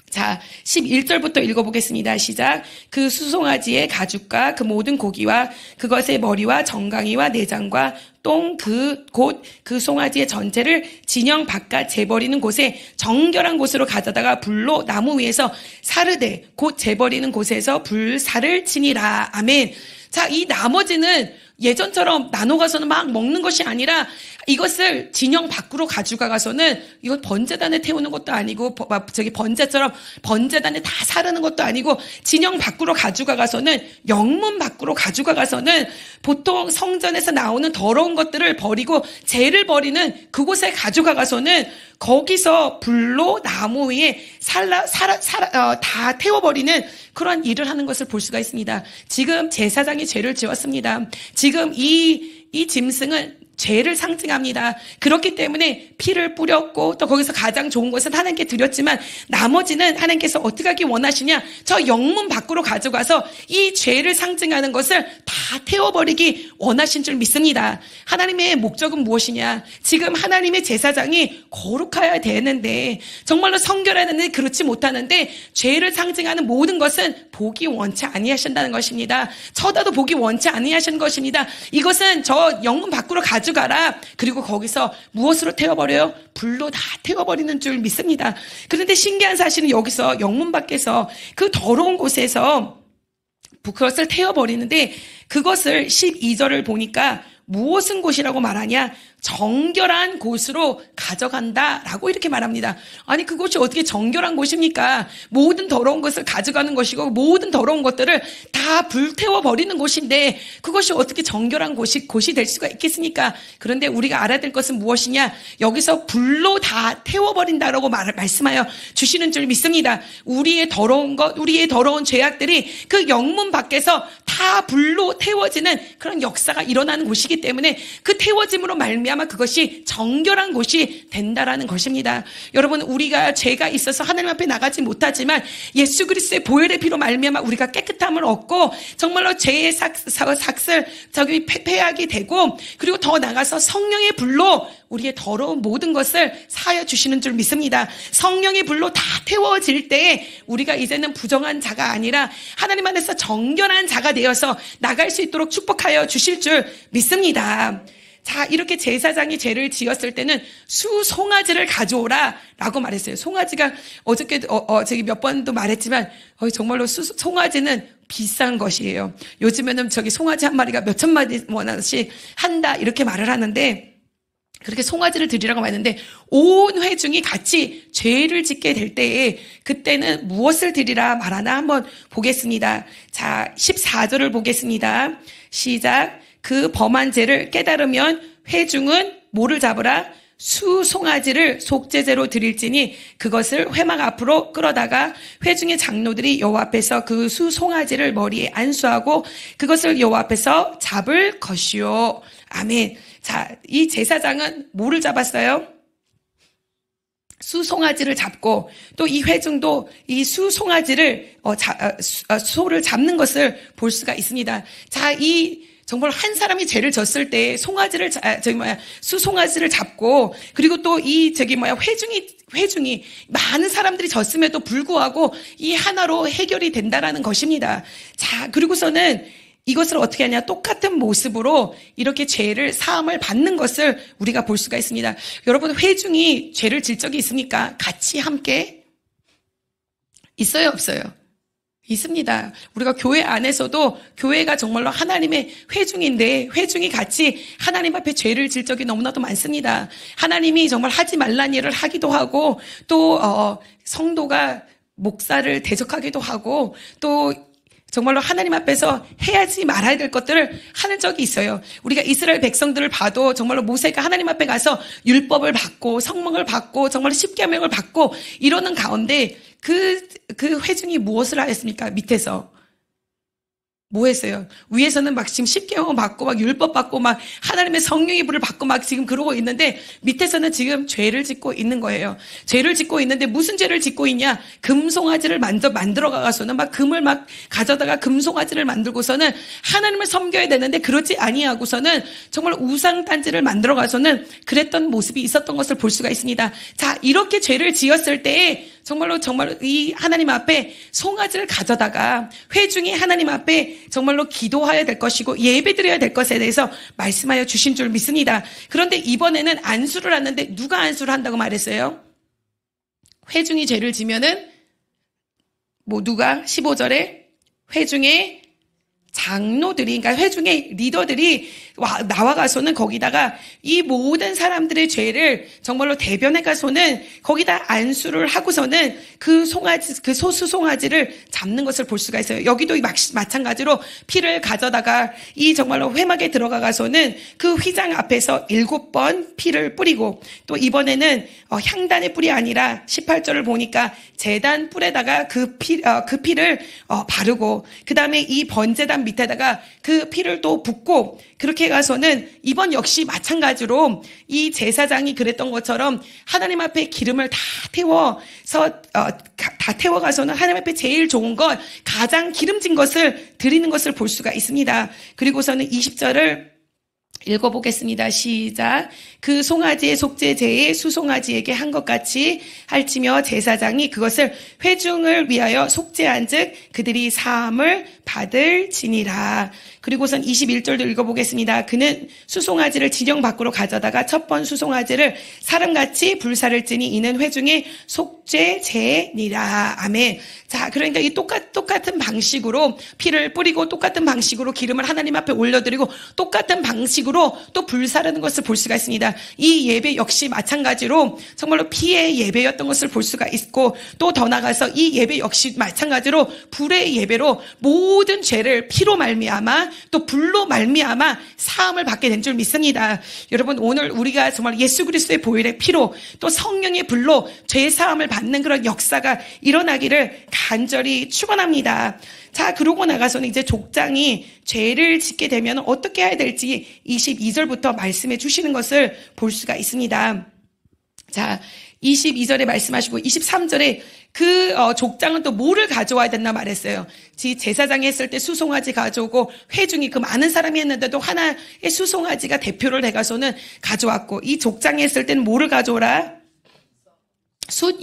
자, 11절부터 읽어보겠습니다. 시작. 그 수송아지의 가죽과 그 모든 고기와 그것의 머리와 정강이와 내장과 똥 곧 그 송아지의 전체를 진영 바깥 재버리는 곳에 정결한 곳으로 가져다가 불로 나무 위에서 사르되 곧 재버리는 곳에서 불사를 치니라. 아멘. 자, 이 나머지는 예전처럼 나눠가서는 막 먹는 것이 아니라 이것을 진영 밖으로 가져가서는 이거 번제단에 태우는 것도 아니고 번제처럼 번제단에 다 사르는 것도 아니고 진영 밖으로 가져가서는 영문 밖으로 가져가서는 보통 성전에서 나오는 더러운 것들을 버리고 죄를 버리는 그곳에 가져가서는 거기서 불로 나무 위에 다 태워버리는 그러한 일을 하는 것을 볼 수가 있습니다. 지금 제사장이 죄를 지었습니다. 지금 이 짐승은 죄를 상징합니다. 그렇기 때문에 피를 뿌렸고 또 거기서 가장 좋은 것은 하나님께 드렸지만 나머지는 하나님께서 어떻게 하기 원하시냐? 저 영문 밖으로 가져가서 이 죄를 상징하는 것을 다 태워버리기 원하신 줄 믿습니다. 하나님의 목적은 무엇이냐? 지금 하나님의 제사장이 거룩해야 되는데 정말로 성결하는데 그렇지 못하는데 죄를 상징하는 모든 것은 보기 원치 아니하신다는 것입니다. 쳐다도 보기 원치 아니하시는 것입니다. 이것은 저 영문 밖으로 가져가라. 그리고 거기서 무엇으로 태워버려요? 불로 다 태워버리는 줄 믿습니다. 그런데 신기한 사실은 여기서 영문 밖에서 그 더러운 곳에서 그것을 태워버리는데 그것을 12절을 보니까 무엇은 곳이라고 말하냐? 정결한 곳으로 가져간다라고 이렇게 말합니다. 아니 그것이 어떻게 정결한 곳입니까? 모든 더러운 것을 가져가는 것이고 모든 더러운 것들을 다 불태워 버리는 곳인데 그것이 어떻게 정결한 곳이 될 수가 있겠습니까? 그런데 우리가 알아야 될 것은 무엇이냐? 여기서 불로 다 태워버린다라고 말씀하여 주시는 줄 믿습니다. 우리의 더러운 것, 우리의 더러운 죄악들이 그 영문 밖에서 다 불로 태워지는 그런 역사가 일어나는 곳이기 때문에 그 태워짐으로 말미암아 그것이 정결한 곳이 된다라는 것입니다. 여러분 우리가 죄가 있어서 하나님 앞에 나가지 못하지만 예수 그리스도의 보혈의 피로 말미암아 우리가 깨끗함을 얻고 정말로 죄의 삭슬 폐하게 되고 그리고 더 나가서 성령의 불로 우리의 더러운 모든 것을 사하여 주시는 줄 믿습니다. 성령의 불로 다 태워질 때에 우리가 이제는 부정한 자가 아니라 하나님 안에서 정결한 자가 되어서 나갈 수 있도록 축복하여 주실 줄 믿습니다. 자, 이렇게 제사장이 죄를 지었을 때는 수송아지를 가져오라 라고 말했어요. 송아지가 어저께 저기 몇 번도 말했지만 정말로 송아지는 비싼 것이에요. 요즘에는 저기 송아지 한 마리가 몇 천만 원씩 한다 이렇게 말을 하는데 그렇게 송아지를 드리라고 말했는데 온 회중이 같이 죄를 짓게 될 때에 그때는 무엇을 드리라 말하나 한번 보겠습니다. 자, 14절을 보겠습니다. 시작. 그 범한 죄를 깨달으면 회중은 뭐를 잡으라? 수송아지를 속죄제로 드릴지니 그것을 회막 앞으로 끌어다가 회중의 장로들이 여호와 앞에서 그 수송아지를 머리에 안수하고 그것을 여호와 앞에서 잡을 것이요. 아멘. 자, 이 제사장은 뭐를 잡았어요? 수송아지를 잡고 또 이 회중도 이 수송아지를 소를 잡는 것을 볼 수가 있습니다. 자, 이 정말 한 사람이 죄를 졌을 때 수송아지를 잡고 그리고 또 이 회중이 많은 사람들이 졌음에도 불구하고 이 하나로 해결이 된다라는 것입니다. 자, 그리고서는 이것을 어떻게 하냐? 똑같은 모습으로 이렇게 죄를 사함을 받는 것을 우리가 볼 수가 있습니다. 여러분, 회중이 죄를 질 적이 있습니까? 같이 함께 있어요, 없어요? 있습니다. 우리가 교회 안에서도 교회가 정말로 하나님의 회중인데 회중이 같이 하나님 앞에 죄를 질 적이 너무나도 많습니다. 하나님이 정말 하지 말란 일을 하기도 하고 또 성도가 목사를 대적하기도 하고 또 정말로 하나님 앞에서 해야지 말아야 될 것들을 하는 적이 있어요. 우리가 이스라엘 백성들을 봐도 정말로 모세가 하나님 앞에 가서 율법을 받고 성명을 받고 정말로 십계명을 받고 이러는 가운데 그 회중이 무엇을 하였습니까? 밑에서 뭐 했어요? 위에서는 막 지금 십계명 받고 막 율법 받고 막 하나님의 성령의 불을 받고 막 지금 그러고 있는데 밑에서는 지금 죄를 짓고 있는 거예요. 죄를 짓고 있는데 무슨 죄를 짓고 있냐? 금송아지를 만들어 가서는 막 금을 막 가져다가 금송아지를 만들고서는 하나님을 섬겨야 되는데 그러지 아니하고서는 정말 우상 단지를 만들어 가서는 그랬던 모습이 있었던 것을 볼 수가 있습니다. 자, 이렇게 죄를 지었을 때에 정말로 이 하나님 앞에 송아지를 가져다가 회중이 하나님 앞에 정말로 기도해야 될 것이고 예배드려야 될 것에 대해서 말씀하여 주신 줄 믿습니다. 그런데 이번에는 안수를 하는데 누가 안수를 한다고 말했어요? 회중이 죄를 지면은 누가 15절에 회중의 장로들이, 그러니까 회중의 리더들이 나와가서는 거기다가 이 모든 사람들의 죄를 정말로 대변해 가서는 거기다 안수를 하고서는 그 수송아지를 잡는 것을 볼 수가 있어요. 여기도 마찬가지로 피를 가져다가 이 정말로 회막에 들어가서는 그 휘장 앞에서 7번 피를 뿌리고 또 이번에는 향단의 뿔이 아니라 18절을 보니까 제단 뿔에다가 그 피를 바르고 그 다음에 이 번제단 밑에다가 그 피를 또 붓고 그렇게 가서는 이번 역시 마찬가지로 이 제사장이 그랬던 것처럼 하나님 앞에 기름을 다 태워가서는 하나님 앞에 제일 좋은 것, 가장 기름진 것을 드리는 것을 볼 수가 있습니다. 그리고서는 20절을 읽어보겠습니다. 시작. 그 송아지의 속죄제에 수송아지에게 한 것 같이 할지며 제사장이 그것을 회중을 위하여 속죄한즉 그들이 사함을 받을지니라. 그리고선 21절도 읽어보겠습니다. 그는 수송아지를 진영 밖으로 가져다가 첫 번 수송아지를 사람같이 불사를 찌니 이는 회중의 속죄제니라. 아멘. 자, 그러니까 이 똑같은 방식으로 피를 뿌리고 똑같은 방식으로 기름을 하나님 앞에 올려드리고 똑같은 방식으로 또 불사르는 것을 볼 수가 있습니다. 이 예배 역시 마찬가지로 정말로 피의 예배였던 것을 볼 수가 있고 또 더 나가서 이 예배 역시 마찬가지로 불의 예배로 모든 죄를 피로 말미암아 또 불로 말미암아 사함을 받게 된 줄 믿습니다. 여러분, 오늘 우리가 정말 예수 그리스도의 보혈의 피로 또 성령의 불로 죄 사함을 받는 그런 역사가 일어나기를 간절히 축원합니다. 자, 그러고 나가서는 이제 족장이 죄를 짓게 되면 어떻게 해야 될지 22절부터 말씀해 주시는 것을 볼 수가 있습니다. 자, 22절에 말씀하시고 23절에 그 족장은 또 뭐를 가져와야 된다 말했어요. 제사장이 했을 때 수송아지 가져오고 회중이 그 많은 사람이 했는데도 하나의 수송아지가 대표를 해가서는 가져왔고 이 족장이 했을 때는 뭐를 가져오라?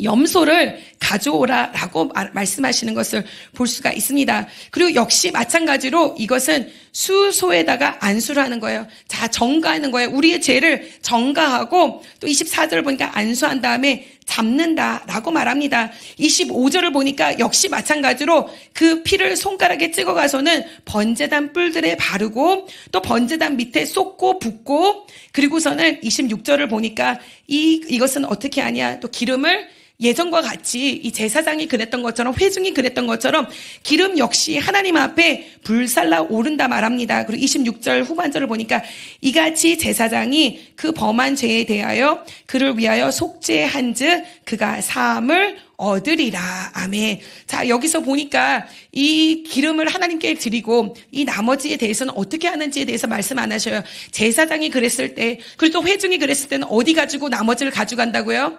염소를 가져오라라고 말씀하시는 것을 볼 수가 있습니다. 그리고 역시 마찬가지로 이것은 수소에다가 안수를 하는 거예요. 자, 정가하는 거예요. 우리의 죄를 정가하고 또 24절을 보니까 안수한 다음에 잡는다라고 말합니다. 25절을 보니까 역시 마찬가지로 그 피를 손가락에 찍어가서는 번제단 뿔들에 바르고 또 번제단 밑에 쏟고 붓고 그리고서는 26절을 보니까 이것은 어떻게 하냐? 또 기름을 예전과 같이 이 제사장이 그랬던 것처럼 회중이 그랬던 것처럼 기름 역시 하나님 앞에 불살라 오른다 말합니다. 그리고 26절 후반절을 보니까 이같이 제사장이 그 범한 죄에 대하여 그를 위하여 속죄한즉 그가 사함을 얻으리라. 아멘. 자, 여기서 보니까 이 기름을 하나님께 드리고 이 나머지에 대해서는 어떻게 하는지에 대해서 말씀 안 하셔요. 제사장이 그랬을 때 그리고 또 회중이 그랬을 때는 어디 가지고 나머지를 가져간다고요?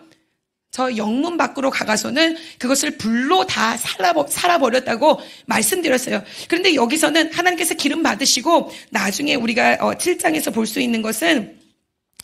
저 영문 밖으로 가가서는 그것을 불로 다 살아버렸다고 말씀드렸어요. 그런데 여기서는 하나님께서 기름 받으시고 나중에 우리가 7장에서 볼 수 있는 것은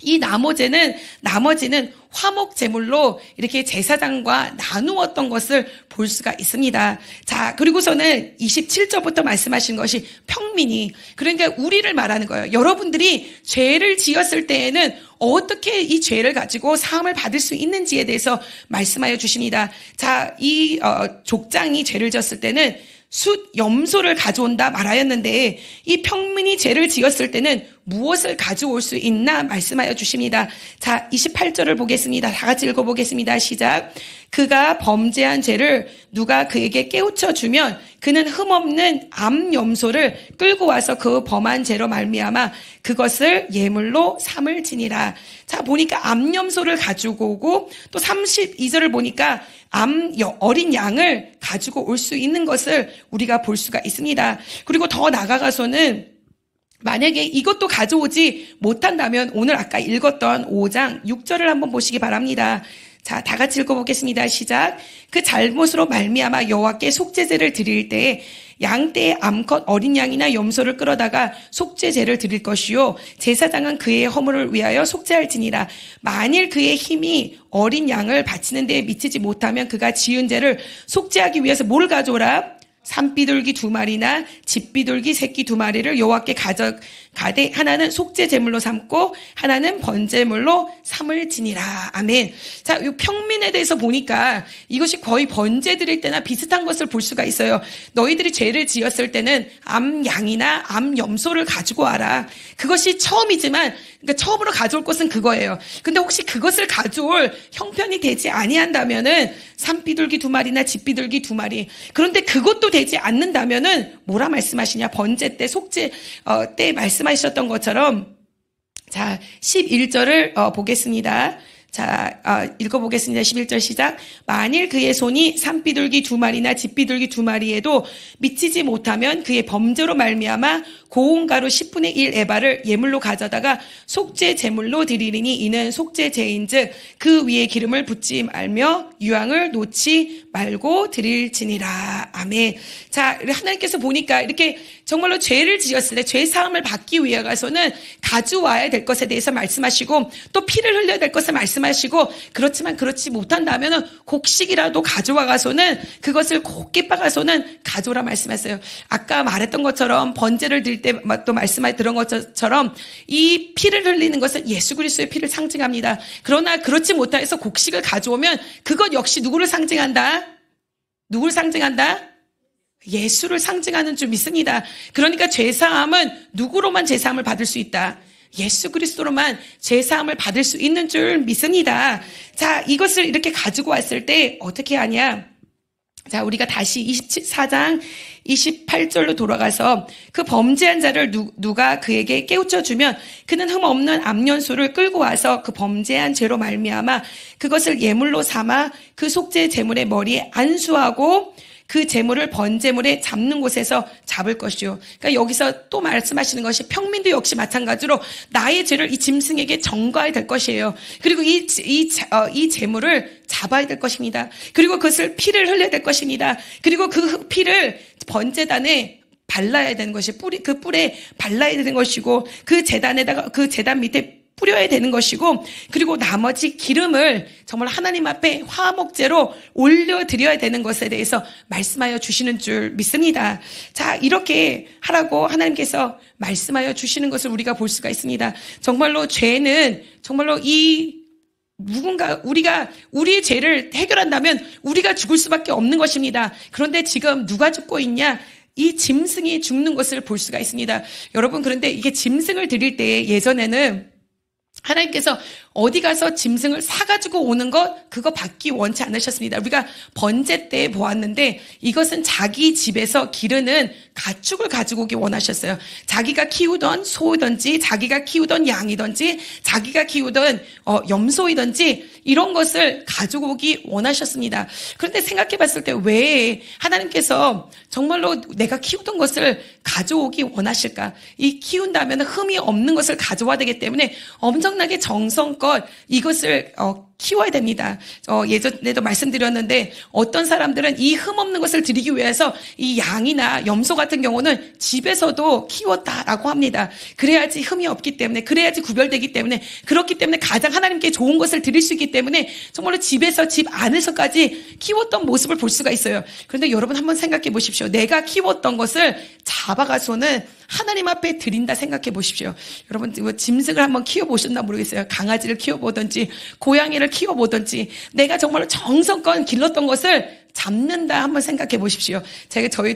이 나머지는 화목 제물로 이렇게 제사장과 나누었던 것을 볼 수가 있습니다. 자, 그리고서는 27절부터 말씀하신 것이 평민이, 그러니까 우리를 말하는 거예요. 여러분들이 죄를 지었을 때에는 어떻게 이 죄를 가지고 사함을 받을 수 있는지에 대해서 말씀하여 주십니다. 자, 이 족장이 죄를 지었을 때는 숫 염소를 가져온다 말하였는데 이 평민이 죄를 지었을 때는 무엇을 가져올 수 있나 말씀하여 주십니다. 자, 28절을 보겠습니다. 다 같이 읽어보겠습니다. 시작. 그가 범죄한 죄를 누가 그에게 깨우쳐 주면 그는 흠없는 암 염소를 끌고 와서 그 범한 죄로 말미암아 그것을 예물로 삼을지니라. 자, 보니까 암 염소를 가지고 오고 또 32절을 보니까 어린 양을 가지고 올 수 있는 것을 우리가 볼 수가 있습니다. 그리고 더 나아가서는 만약에 이것도 가져오지 못한다면 오늘 아까 읽었던 5장 6절을 한번 보시기 바랍니다. 자, 다 같이 읽어보겠습니다. 시작. 그 잘못으로 말미암아 여호와께 속죄제를 드릴 때에 양떼의 암컷 어린 양이나 염소를 끌어다가 속죄제를 드릴 것이요 제사장은 그의 허물을 위하여 속죄할지니라. 만일 그의 힘이 어린 양을 바치는 데에 미치지 못하면 그가 지은 죄를 속죄하기 위해서 뭘 가져오라? 산비둘기 2마리나 집비둘기 새끼 2마리를 여호와께 가져가되 하나는 속죄 제물로 삼고 하나는 번제물로 삼을지니라. 아멘. 자, 이 평민에 대해서 보니까 이것이 거의 번제 드릴 때나 비슷한 것을 볼 수가 있어요. 너희들이 죄를 지었을 때는 암 양이나 암 염소를 가지고 와라. 그것이 처음이지만 그러니까 처음으로 가져올 것은 그거예요. 근데 혹시 그것을 가져올 형편이 되지 아니한다면은 산비둘기 2마리나 집비둘기 2마리. 그런데 그것도 되지 않는다면은 뭐라 말씀하시냐? 번제 때 속죄 때 말씀하셨던 것처럼 자 11절을 보겠습니다. 자, 읽어보겠습니다. 11절 시작. 만일 그의 손이 산비둘기 2마리나 집비둘기 2마리에도 미치지 못하면 그의 범죄로 말미암아 고운 가루 10분의 1 에바를 예물로 가져다가 속죄 제물로 드리리니 이는 속죄 제인즉 그 위에 기름을 붓지 말며 유황을 놓지 말고 드릴지니라. 아멘. 자, 하나님께서 보니까 이렇게 정말로 죄를 지었을 때 죄 사함을 받기 위해서는 가져와야 될 것에 대해서 말씀하시고 또 피를 흘려야 될 것을 말씀하시고 그렇지만 그렇지 못한다면은 곡식이라도 가져와가서는 그것을 곱게 빻아서는 가져오라 말씀했어요. 아까 말했던 것처럼 번제를 드릴 때 또 말씀해 들은 것처럼 이 피를 흘리는 것은 예수 그리스도의 피를 상징합니다. 그러나 그렇지 못해서 곡식을 가져오면 그것 역시 누구를 상징한다? 누구를 상징한다? 예수를 상징하는 줄 믿습니다. 그러니까 죄사함은 누구로만 죄사함을 받을 수 있다? 예수 그리스도로만 죄사함을 받을 수 있는 줄 믿습니다. 자, 이것을 이렇게 가지고 왔을 때 어떻게 하냐? 자, 우리가 다시 24장 28절로 돌아가서 그 범죄한 자를 누가 그에게 깨우쳐주면 그는 흠없는 암연소를 끌고 와서 그 범죄한 죄로 말미암아 그것을 예물로 삼아 그 속죄 제물의 머리에 안수하고 그 제물을 번제물에 잡는 곳에서 잡을 것이요. 그러니까 여기서 또 말씀하시는 것이 평민도 역시 마찬가지로 나의 죄를 이 짐승에게 전가해야 될 것이에요. 그리고 이 제물을 잡아야 될 것입니다. 그리고 그것을 피를 흘려야 될 것입니다. 그리고 그 피를 번제단에 발라야 되는 것이 그 뿔에 발라야 되는 것이고 그 제단에다가 그 제단 밑에 뿌려야 되는 것이고 그리고 나머지 기름을 정말 하나님 앞에 화목제로 올려드려야 되는 것에 대해서 말씀하여 주시는 줄 믿습니다. 자, 이렇게 하라고 하나님께서 말씀하여 주시는 것을 우리가 볼 수가 있습니다. 정말로 죄는 정말로 우리가 우리의 죄를 해결한다면 우리가 죽을 수밖에 없는 것입니다. 그런데 지금 누가 죽고 있냐? 이 짐승이 죽는 것을 볼 수가 있습니다. 여러분, 그런데 이게 짐승을 드릴 때 예전에는 하나님께서 어디 가서 짐승을 사가지고 오는 것 그거 받기 원치 않으셨습니다. 우리가 번제 때 보았는데 이것은 자기 집에서 기르는 가축을 가지고 오기 원하셨어요. 자기가 키우던 소이든지 자기가 키우던 양이든지 자기가 키우던 염소이든지 이런 것을 가지고 오기 원하셨습니다. 그런데 생각해 봤을 때 왜 하나님께서 정말로 내가 키우던 것을 가져오기 원하실까? 이 키운다면 흠이 없는 것을 가져와야 되기 때문에 엄청나게 정성껏 이것을 키워야 됩니다. 예전에도 말씀드렸는데 어떤 사람들은 이 흠없는 것을 드리기 위해서 이 양이나 염소 같은 경우는 집에서도 키웠다라고 합니다. 그래야지 흠이 없기 때문에, 그래야지 구별되기 때문에, 그렇기 때문에 가장 하나님께 좋은 것을 드릴 수 있기 때문에 정말로 집에서, 집 안에서까지 키웠던 모습을 볼 수가 있어요. 그런데 여러분 한번 생각해 보십시오. 내가 키웠던 것을 잡아가서는 하나님 앞에 드린다 생각해 보십시오. 여러분 짐승을 한번 키워보셨나 모르겠어요. 강아지를 키워보든지 고양이를 키워보든지 내가 정말로 정성껏 길렀던 것을 잡는다 한번 생각해 보십시오.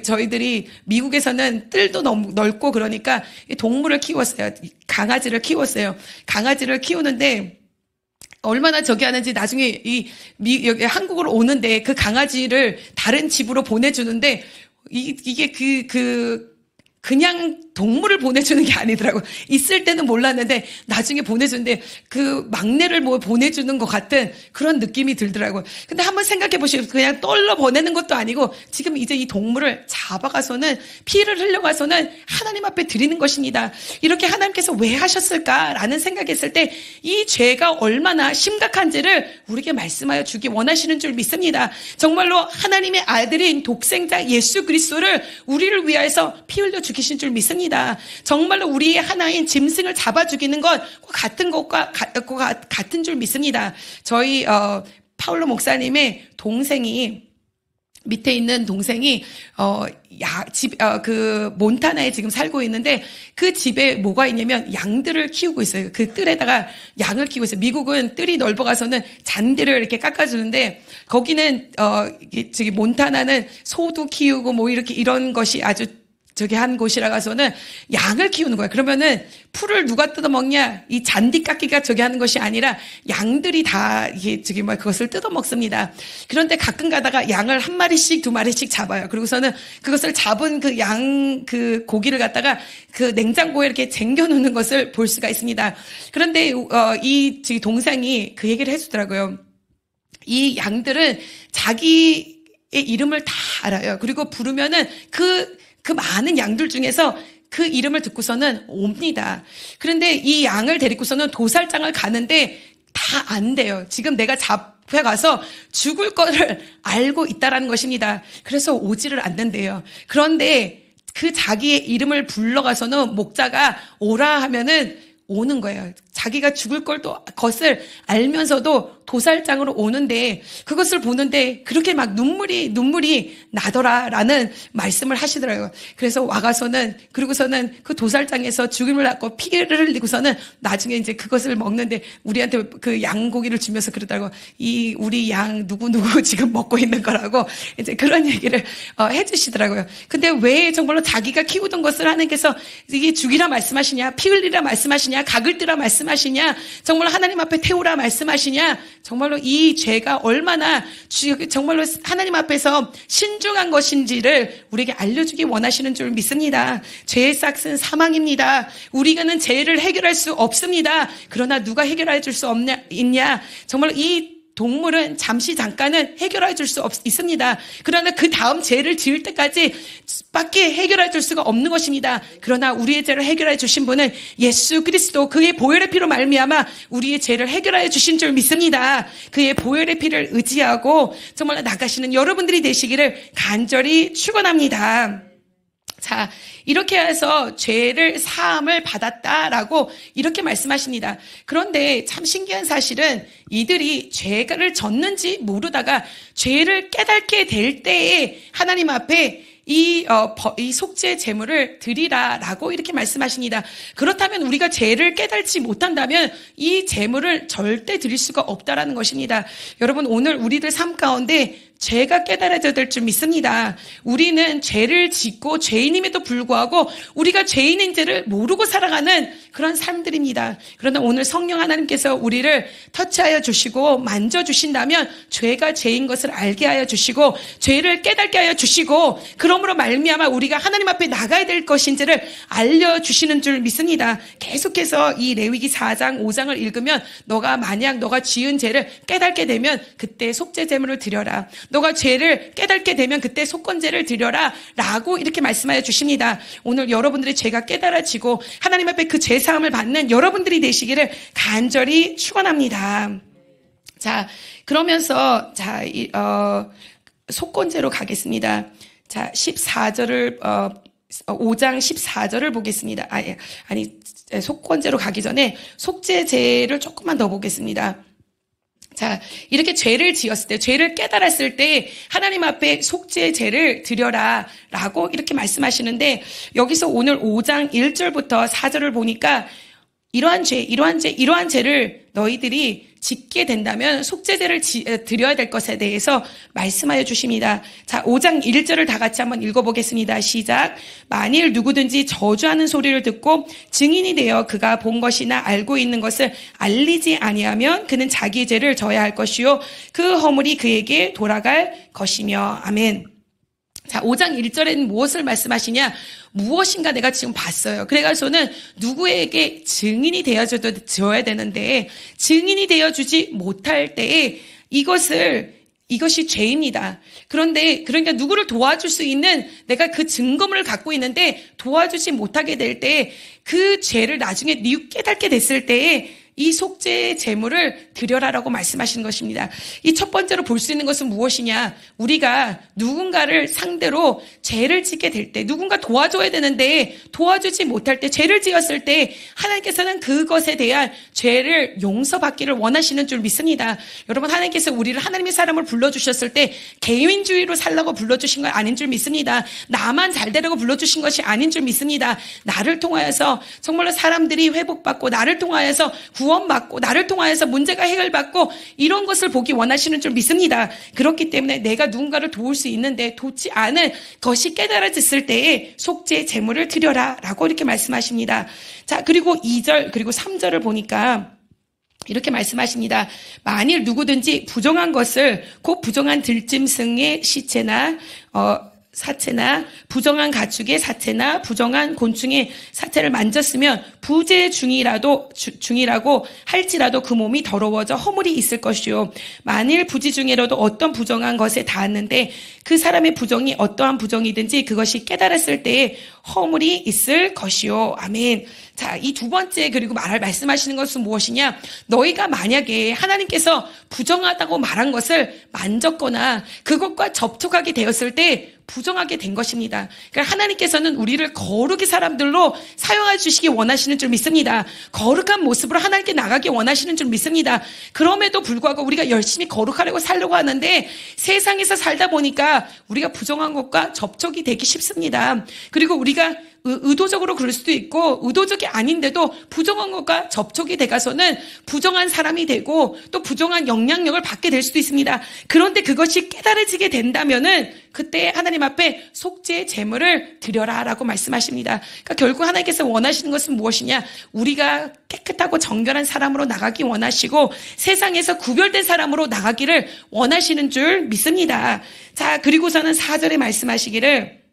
저희들이 미국에서는 뜰도 너무 넓고 그러니까 동물을 키웠어요. 강아지를 키웠어요. 강아지를 키우는데 얼마나 저기 하는지 나중에 여기 한국으로 오는데 그 강아지를 다른 집으로 보내주는데 이게 그냥 동물을 보내주는 게 아니더라고요. 있을 때는 몰랐는데 나중에 보내주는데 그 막내를 보내주는 것 같은 그런 느낌이 들더라고요. 근데 한번 생각해 보시고 그냥 떨러 보내는 것도 아니고 지금 이제 이 동물을 잡아가서는 피를 흘려가서는 하나님 앞에 드리는 것입니다. 이렇게 하나님께서 왜 하셨을까라는 생각했을 때 이 죄가 얼마나 심각한지를 우리에게 말씀하여 주기 원하시는 줄 믿습니다. 정말로 하나님의 아들인 독생자 예수 그리스도를 우리를 위하여서 피 흘려 죽이신 줄 믿습니다. 정말로 우리의 하나인 짐승을 잡아 죽이는 것 같은 줄 믿습니다. 저희 파울로 목사님의 동생이 밑에 있는 동생이 몬타나에 지금 살고 있는데 그 집에 뭐가 있냐면 양들을 키우고 있어요. 그 뜰에다가 양을 키우고 있어요. 미국은 뜰이 넓어가서는 잔디를 이렇게 깎아주는데 거기는 저기 몬타나는 소도 키우고 뭐 이렇게 이런 것이 아주 한 곳이라 가서는 양을 키우는 거야. 그러면은 풀을 누가 뜯어먹냐? 이 잔디 깎기가 하는 것이 아니라 양들이 다 그것을 뜯어먹습니다. 그런데 가끔 가다가 양을 한 마리씩 두 마리씩 잡아요. 그리고서는 그것을 잡은 그 고기를 갖다가 그 냉장고에 이렇게 쟁겨놓는 것을 볼 수가 있습니다. 그런데 이 동생이 그 얘기를 해주더라고요. 이 양들은 자기의 이름을 다 알아요. 그리고 부르면은 그 많은 양들 중에서 그 이름을 듣고서는 옵니다. 그런데 이 양을 데리고서는 도살장을 가는데 다 안 돼요. 지금 내가 잡혀가서 죽을 거를 알고 있다라는 것입니다. 그래서 오지를 않는데요. 그런데 그 자기의 이름을 불러가서는 목자가 오라 하면은 오는 거예요. 자기가 죽을 것을 알면서도 도살장으로 오는데 그것을 보는데 그렇게 막 눈물이 나더라라는 말씀을 하시더라고요. 그래서 와가서는 그리고서는 그 도살장에서 죽음을 낳고 피를 흘리고서는 나중에 이제 그것을 먹는데 우리한테 그 양고기를 주면서 그러더라고. 우리 양 누구 지금 먹고 있는 거라고 이제 그런 얘기를 해주시더라고요. 근데 왜 정말로 자기가 키우던 것을 하나님께서 이게 죽이라 말씀하시냐, 피 흘리라 말씀하시냐, 각을 뜨라 말씀하시냐, 정말 하나님 앞에 태우라 말씀하시냐, 정말로 이 죄가 얼마나 정말로 하나님 앞에서 신중한 것인지를 우리에게 알려주기 원하시는 줄 믿습니다. 죄의 싹은 사망입니다. 우리가는 죄를 해결할 수 없습니다. 그러나 누가 해결해 줄 수 있냐? 정말 이 동물은 잠깐은 해결해 줄 수 있습니다. 그러나 그 다음 죄를 지을 때까지 밖에 해결해 줄 수가 없는 것입니다. 그러나 우리의 죄를 해결해 주신 분은 예수 그리스도, 그의 보혈의 피로 말미암아 우리의 죄를 해결해 주신 줄 믿습니다. 그의 보혈의 피를 의지하고 정말 나가시는 여러분들이 되시기를 간절히 축원합니다. 자, 이렇게 해서 죄를 사함을 받았다라고 이렇게 말씀하십니다. 그런데 참 신기한 사실은 이들이 죄를 졌는지 모르다가 죄를 깨닫게 될 때에 하나님 앞에 이 속죄 제물을 드리라라고 이렇게 말씀하십니다. 그렇다면 우리가 죄를 깨닫지 못한다면 이 제물을 절대 드릴 수가 없다라는 것입니다. 여러분, 오늘 우리들 삶 가운데 죄가 깨달아져야 될 줄 믿습니다. 우리는 죄를 짓고 죄인임에도 불구하고 우리가 죄인인지를 모르고 살아가는 그런 삶들입니다. 그러나 오늘 성령 하나님께서 우리를 터치하여 주시고 만져주신다면 죄가 죄인 것을 알게 하여 주시고 죄를 깨닫게 하여 주시고 그러므로 말미암아 우리가 하나님 앞에 나가야 될 것인지를 알려주시는 줄 믿습니다. 계속해서 이 레위기 4장 5장을 읽으면 만약 너가 지은 죄를 깨닫게 되면 그때 속죄 제물을 드려라. 너가 죄를 깨닫게 되면 그때 속건제를 드려라 라고 이렇게 말씀하여 주십니다. 오늘 여러분들의 죄가 깨달아지고 하나님 앞에 그 죄사함을 받는 여러분들이 되시기를 간절히 축원합니다. 자, 그러면서, 자, 속건제로 가겠습니다. 자, 14절을, 5장 14절을 보겠습니다. 아니, 속건제로 가기 전에 속죄제를 조금만 더 보겠습니다. 자, 이렇게 죄를 지었을 때, 죄를 깨달았을 때 하나님 앞에 속죄제를 드려라 라고 이렇게 말씀하시는데, 여기서 오늘 5장 1절부터 4절을 보니까 이러한 죄를 너희들이 짓게 된다면 속죄제를 드려야 될 것에 대해서 말씀하여 주십니다. 자, 5장 1절을 다 같이 한번 읽어보겠습니다. 시작. 만일 누구든지 저주하는 소리를 듣고 증인이 되어 그가 본 것이나 알고 있는 것을 알리지 아니하면 그는 자기 죄를 져야 할 것이요 그 허물이 그에게 돌아갈 것이며. 아멘. 자, 5장 1절에는 무엇을 말씀하시냐? 무엇인가 내가 지금 봤어요. 그래가지고는 누구에게 증인이 되어줘야 되는데, 증인이 되어주지 못할 때에 이것이 죄입니다. 그러니까 누구를 도와줄 수 있는 내가 그 증거물을 갖고 있는데 도와주지 못하게 될 때 그 죄를 나중에 깨닫게 됐을 때에 이 속죄 제물을 드려라라고 말씀하시는 것입니다. 이 첫 번째로 볼 수 있는 것은 무엇이냐? 우리가 누군가를 상대로 죄를 짓게 될 때, 누군가 도와줘야 되는데 도와주지 못할 때, 죄를 지었을 때 하나님께서는 그것에 대한 죄를 용서받기를 원하시는 줄 믿습니다. 여러분, 하나님께서 우리를 하나님의 사람을 불러주셨을 때 개인주의로 살라고 불러주신 건 아닌 줄 믿습니다. 나만 잘 되라고 불러주신 것이 아닌 줄 믿습니다. 나를 통하여서 정말로 사람들이 회복받고, 나를 통하여서 구원받고, 나를 통하여서 문제가 해결받고, 이런 것을 보기 원하시는 줄 믿습니다. 그렇기 때문에 내가 누군가를 도울 수 있는데 돕지 않은 것이 깨달아졌을 때에 속죄 제물을 드려라 라고 이렇게 말씀하십니다. 자, 그리고 2절 그리고 3절을 보니까 이렇게 말씀하십니다. 만일 누구든지 부정한 것을, 곧 부정한 들짐승의 사체나 부정한 가축의 사체나 부정한 곤충의 사체를 만졌으면 부재 중이라고 할지라도 그 몸이 더러워져 허물이 있을 것이요. 만일 부지 중이라도 어떤 부정한 것에 닿았는데 그 사람의 부정이 어떠한 부정이든지 그것이 깨달았을 때에 허물이 있을 것이요. 아멘. 자, 이 두 번째 그리고 말씀하시는 것은 무엇이냐? 너희가 만약에 하나님께서 부정하다고 말한 것을 만졌거나 그것과 접촉하게 되었을 때 부정하게 된 것입니다. 그러니까 하나님께서는 우리를 거룩의 사람들로 사용해 주시기 원하시는 줄 믿습니다. 거룩한 모습으로 하나님께 나가기 원하시는 줄 믿습니다. 그럼에도 불구하고 우리가 열심히 거룩하려고 살려고 하는데 세상에서 살다 보니까 우리가 부정한 것과 접촉이 되기 쉽습니다. 그리고 우리가 의도적으로 그럴 수도 있고 의도적이 아닌데도 부정한 것과 접촉이 돼가서는 부정한 사람이 되고 또 부정한 영향력을 받게 될 수도 있습니다. 그런데 그것이 깨달아지게 된다면은 그때 하나님 앞에 속죄 제물을 드려라라고 말씀하십니다. 그러니까 결국 하나님께서 원하시는 것은 무엇이냐? 우리가 깨끗하고 정결한 사람으로 나가기 원하시고 세상에서 구별된 사람으로 나가기를 원하시는 줄 믿습니다. 자, 그리고서는 4절에 말씀하시기를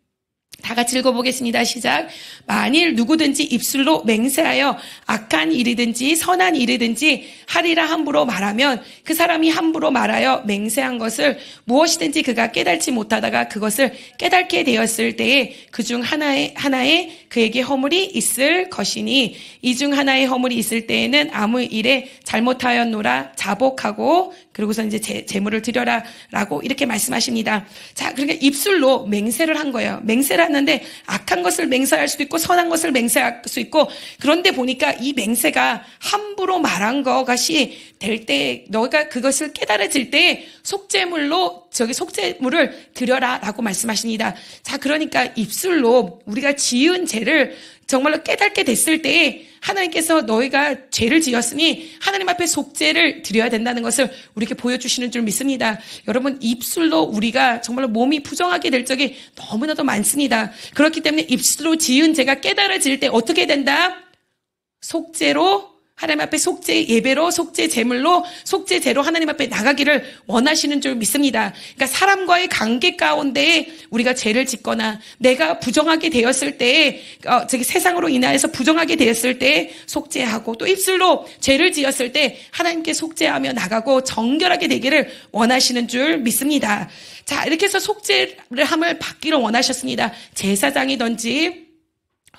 다 같이 읽어보겠습니다. 시작. 만일 누구든지 입술로 맹세하여 악한 일이든지 선한 일이든지 하리라 함부로 말하면 그 사람이 함부로 말하여 맹세한 것을 무엇이든지 그가 깨달지 못하다가 그것을 깨닫게 되었을 때에 그중 하나에 그에게 허물이 있을 것이니 이 중 하나의 허물이 있을 때에는 아무 일에 잘못하였노라 자복하고 그리고서 이제 제물을 드려라라고 이렇게 말씀하십니다. 자, 그러니까 입술로 맹세를 한 거예요. 맹세를 하는데 악한 것을 맹세할 수도 있고 선한 것을 맹세할 수 있고 그런데 보니까 이 맹세가 함부로 말한 것이 될 때 너가 그것을 깨달아질 때 속죄물을 드려라라고 말씀하십니다. 자, 그러니까 입술로 우리가 지은 죄를 정말로 깨닫게 됐을 때에 하나님께서 너희가 죄를 지었으니 하나님 앞에 속죄를 드려야 된다는 것을 우리에게 보여주시는 줄 믿습니다. 여러분, 입술로 우리가 정말로 몸이 부정하게 될 적이 너무나도 많습니다. 그렇기 때문에 입술로 지은 죄가 깨달아질 때 어떻게 된다? 속죄로 하나님 앞에 속죄 예배로 속죄 제물로 속죄제로 하나님 앞에 나가기를 원하시는 줄 믿습니다. 그러니까 사람과의 관계 가운데 우리가 죄를 짓거나 내가 부정하게 되었을 때 세상으로 인하여서 부정하게 되었을 때 속죄하고 또 입술로 죄를 지었을 때 하나님께 속죄하며 나가고 정결하게 되기를 원하시는 줄 믿습니다. 자, 이렇게 해서 속죄를 함을 받기를 원하셨습니다. 제사장이든지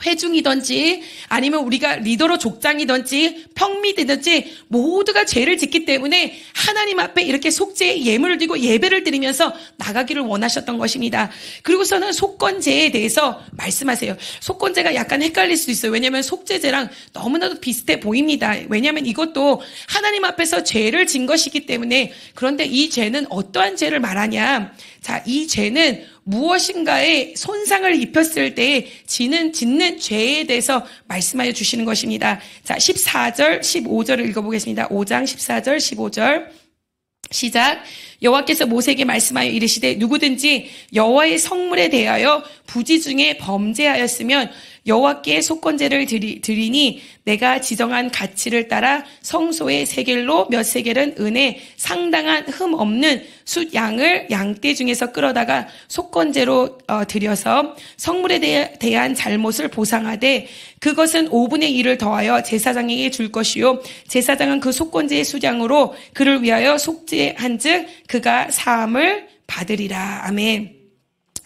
회중이든지 아니면 우리가 리더로 족장이든지 평미되든지 모두가 죄를 짓기 때문에 하나님 앞에 이렇게 속죄의 예물을 드리고 예배를 드리면서 나가기를 원하셨던 것입니다. 그리고서는 속건제에 대해서 말씀하세요. 속건제가 약간 헷갈릴 수도 있어요. 왜냐하면 속죄제랑 너무나도 비슷해 보입니다. 왜냐하면 이것도 하나님 앞에서 죄를 진 것이기 때문에. 그런데 이 죄는 어떠한 죄를 말하냐? 자, 이 죄는 무엇인가에 손상을 입혔을 때 짓는 죄에 대해서 말씀하여 주시는 것입니다. 자, 14절, 15절을 읽어보겠습니다. 5장 14절, 15절. 시작. 여호와께서 모세에게 말씀하여 이르시되 누구든지 여호와의 성물에 대하여 부지 중에 범죄하였으면 여호와께 속건제를 드리니 내가 지정한 가치를 따라 성소의 세겔로 몇 세겔은 은에 상당한 흠 없는 숫 양을 양떼 중에서 끌어다가 속건제로 드려서 성물에 대한 잘못을 보상하되 그것은 5분의 1을 더하여 제사장에게 줄 것이요 제사장은 그 속건제의 수량으로 그를 위하여 속죄한즉 그가 사함을 받으리라. 아멘.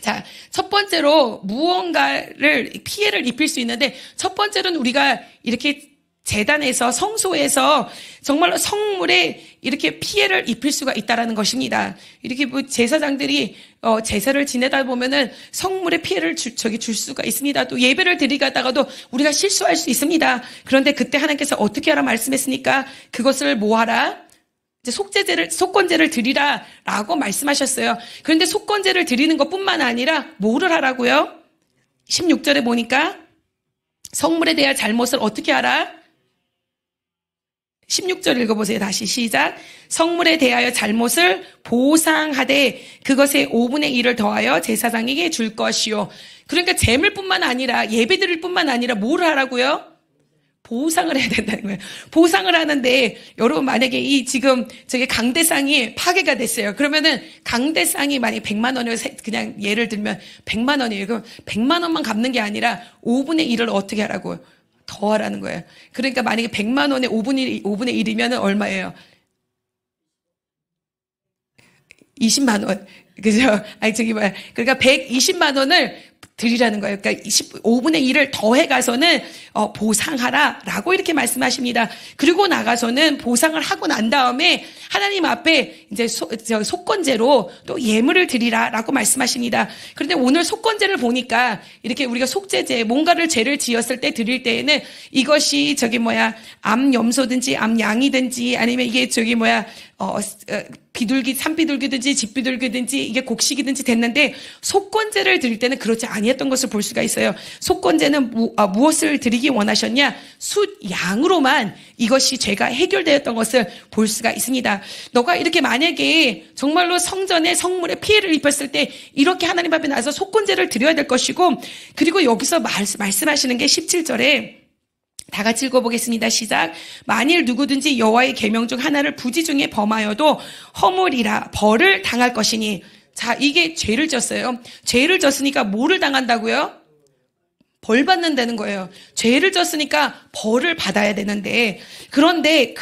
자, 첫 번째로 무언가를 피해를 입힐 수 있는데 첫 번째로는 우리가 이렇게 제단에서 성소에서 정말로 성물에 이렇게 피해를 입힐 수가 있다라는 것입니다. 이렇게 뭐 제사장들이 제사를 지내다 보면은 성물에 피해를 줄 수가 있습니다. 또 예배를 드리다가도 우리가 실수할 수 있습니다. 그런데 그때 하나님께서 어떻게 하라 말씀했으니까 그것을 뭐 하라? 이제 속건제를 드리라라고 말씀하셨어요. 그런데 속건제를 드리는 것뿐만 아니라 뭐를 하라고요? 16절에 보니까 성물에 대한 잘못을 어떻게 하라? 16절 읽어보세요. 다시 시작. 성물에 대하여 잘못을 보상하되 그것의 5분의 1을 더하여 제사장에게 줄 것이요. 그러니까 제물뿐만 아니라 예배드릴 뿐만 아니라 뭘 하라고요? 보상을 해야 된다는 거예요. 보상을 하는데 여러분 만약에 지금 저기 강대상이 파괴가 됐어요. 그러면은 강대상이 만약에 100만 원을 그냥 예를 들면 100만 원이에요. 그럼 100만 원만 갚는 게 아니라 5분의 1을 어떻게 하라고요? 더 하라는 거예요. 그러니까 만약에 100만 원에 5분의 1이면 얼마예요? 20만 원. 그죠? 그러니까 120만 원을 드리라는 거예요. 그러니까 5분의 1을 더해가서는 보상하라라고 이렇게 말씀하십니다. 그리고 나가서는 보상을 하고 난 다음에 하나님 앞에 이제 속건제로 또 예물을 드리라라고 말씀하십니다. 그런데 오늘 속건제를 보니까 이렇게 우리가 속죄제 뭔가를 죄를 지었을 때 드릴 때에는 이것이 암염소든지 암양이든지 아니면 이게 산비둘기든지 집비둘기든지 이게 곡식이든지 됐는데 속건제를 드릴 때는 그렇지 아니했던 것을 볼 수가 있어요. 속건제는 무엇을 드리기 원하셨냐? 숫 양으로만 이것이 죄가 해결되었던 것을 볼 수가 있습니다. 너가 이렇게 만약에 정말로 성전에 성물에 피해를 입혔을 때 이렇게 하나님 앞에 나서 속건제를 드려야 될 것이고 그리고 여기서 말씀하시는 게 17절에 다 같이 읽어보겠습니다. 시작. 만일 누구든지 여호와의 계명 중 하나를 부지 중에 범하여도 허물이라 벌을 당할 것이니. 자, 이게 죄를 졌어요. 죄를 졌으니까 뭐를 당한다고요? 벌 받는다는 거예요. 죄를 졌으니까 벌을 받아야 되는데 그런데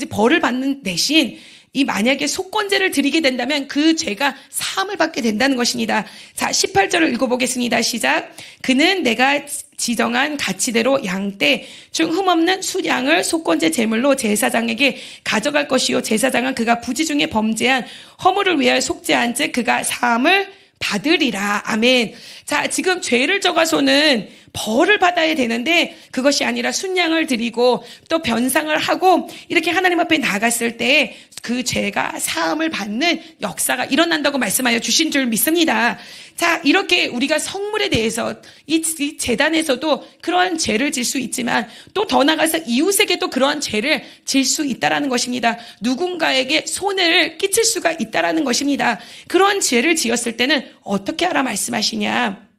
벌을 받는 대신 만약에 속건제를 드리게 된다면 그 죄가 사함을 받게 된다는 것입니다. 자, 18절을 읽어보겠습니다. 시작. 그는 내가 지정한 가치대로 양떼 중 흠없는 수량을 속건제 제물로 제사장에게 가져갈 것이요 제사장은 그가 부지 중에 범죄한 허물을 위하여 속죄한즉 그가 사함을 받으리라. 아멘. 자, 지금 죄를 져가서는 벌을 받아야 되는데 그것이 아니라 순양을 드리고 또 변상을 하고 이렇게 하나님 앞에 나갔을 때 그 죄가 사함을 받는 역사가 일어난다고 말씀하여 주신 줄 믿습니다. 자, 이렇게 우리가 성물에 대해서 이 제단에서도 그러한 죄를 질 수 있지만 또 더 나아가서 이웃에게도 그러한 죄를 질 수 있다라는 것입니다. 누군가에게 손해를 끼칠 수가 있다라는 것입니다. 그러한 죄를 지었을 때는 어떻게 하라 말씀하시냐?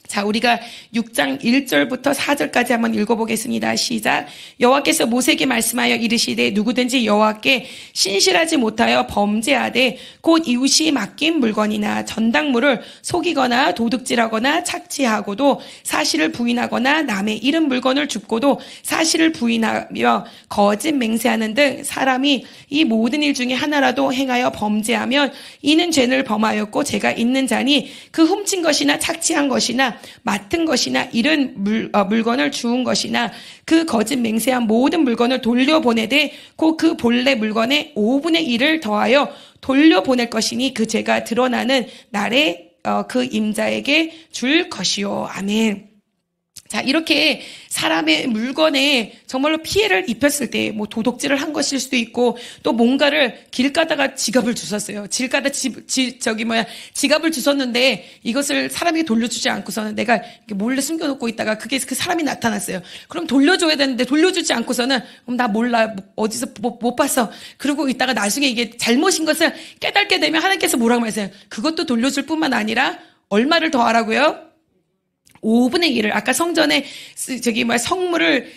자, 우리가 6장 1절부터 4절까지 한번 읽어보겠습니다. 시작. 여호와께서 모세에게 말씀하여 이르시되 누구든지 여호와께 신실하지 못하여 범죄하되 곧 이웃이 맡긴 물건이나 전당물을 속이거나 도둑질하거나 착취하고도 사실을 부인하거나 남의 잃은 물건을 줍고도 사실을 부인하며 거짓 맹세하는 등 사람이 이 모든 일 중에 하나라도 행하여 범죄하면 이는 죄를 범하였고 죄가 있는 자니 그 훔친 것이나 착취한 것이나 것이나 맡은 것이나 잃은 물건을 주운 것이나 그 거짓 맹세한 모든 물건을 돌려보내되 그 본래 물건의 5분의 1을 더하여 돌려보낼 것이니 그 죄가 드러나는 날에 그 임자에게 줄 것이요. 아멘. 자, 이렇게 사람의 물건에 정말로 피해를 입혔을 때, 뭐 도둑질을 한 것일 수도 있고, 또 뭔가를 길 가다가 지갑을 주웠어요. 길 가다 지갑을 주웠는데, 이것을 사람에게 돌려주지 않고서는 내가 몰래 숨겨놓고 있다가 그게 그 사람이 나타났어요. 그럼 돌려줘야 되는데, 돌려주지 않고서는, 나 몰라, 어디서 못 봤어. 그러고 있다가 나중에 이게 잘못인 것을 깨닫게 되면 하나님께서 뭐라고 말씀하세요? 그것도 돌려줄 뿐만 아니라, 얼마를 더 하라고요? 5분의 1을 아까 성전에 성물을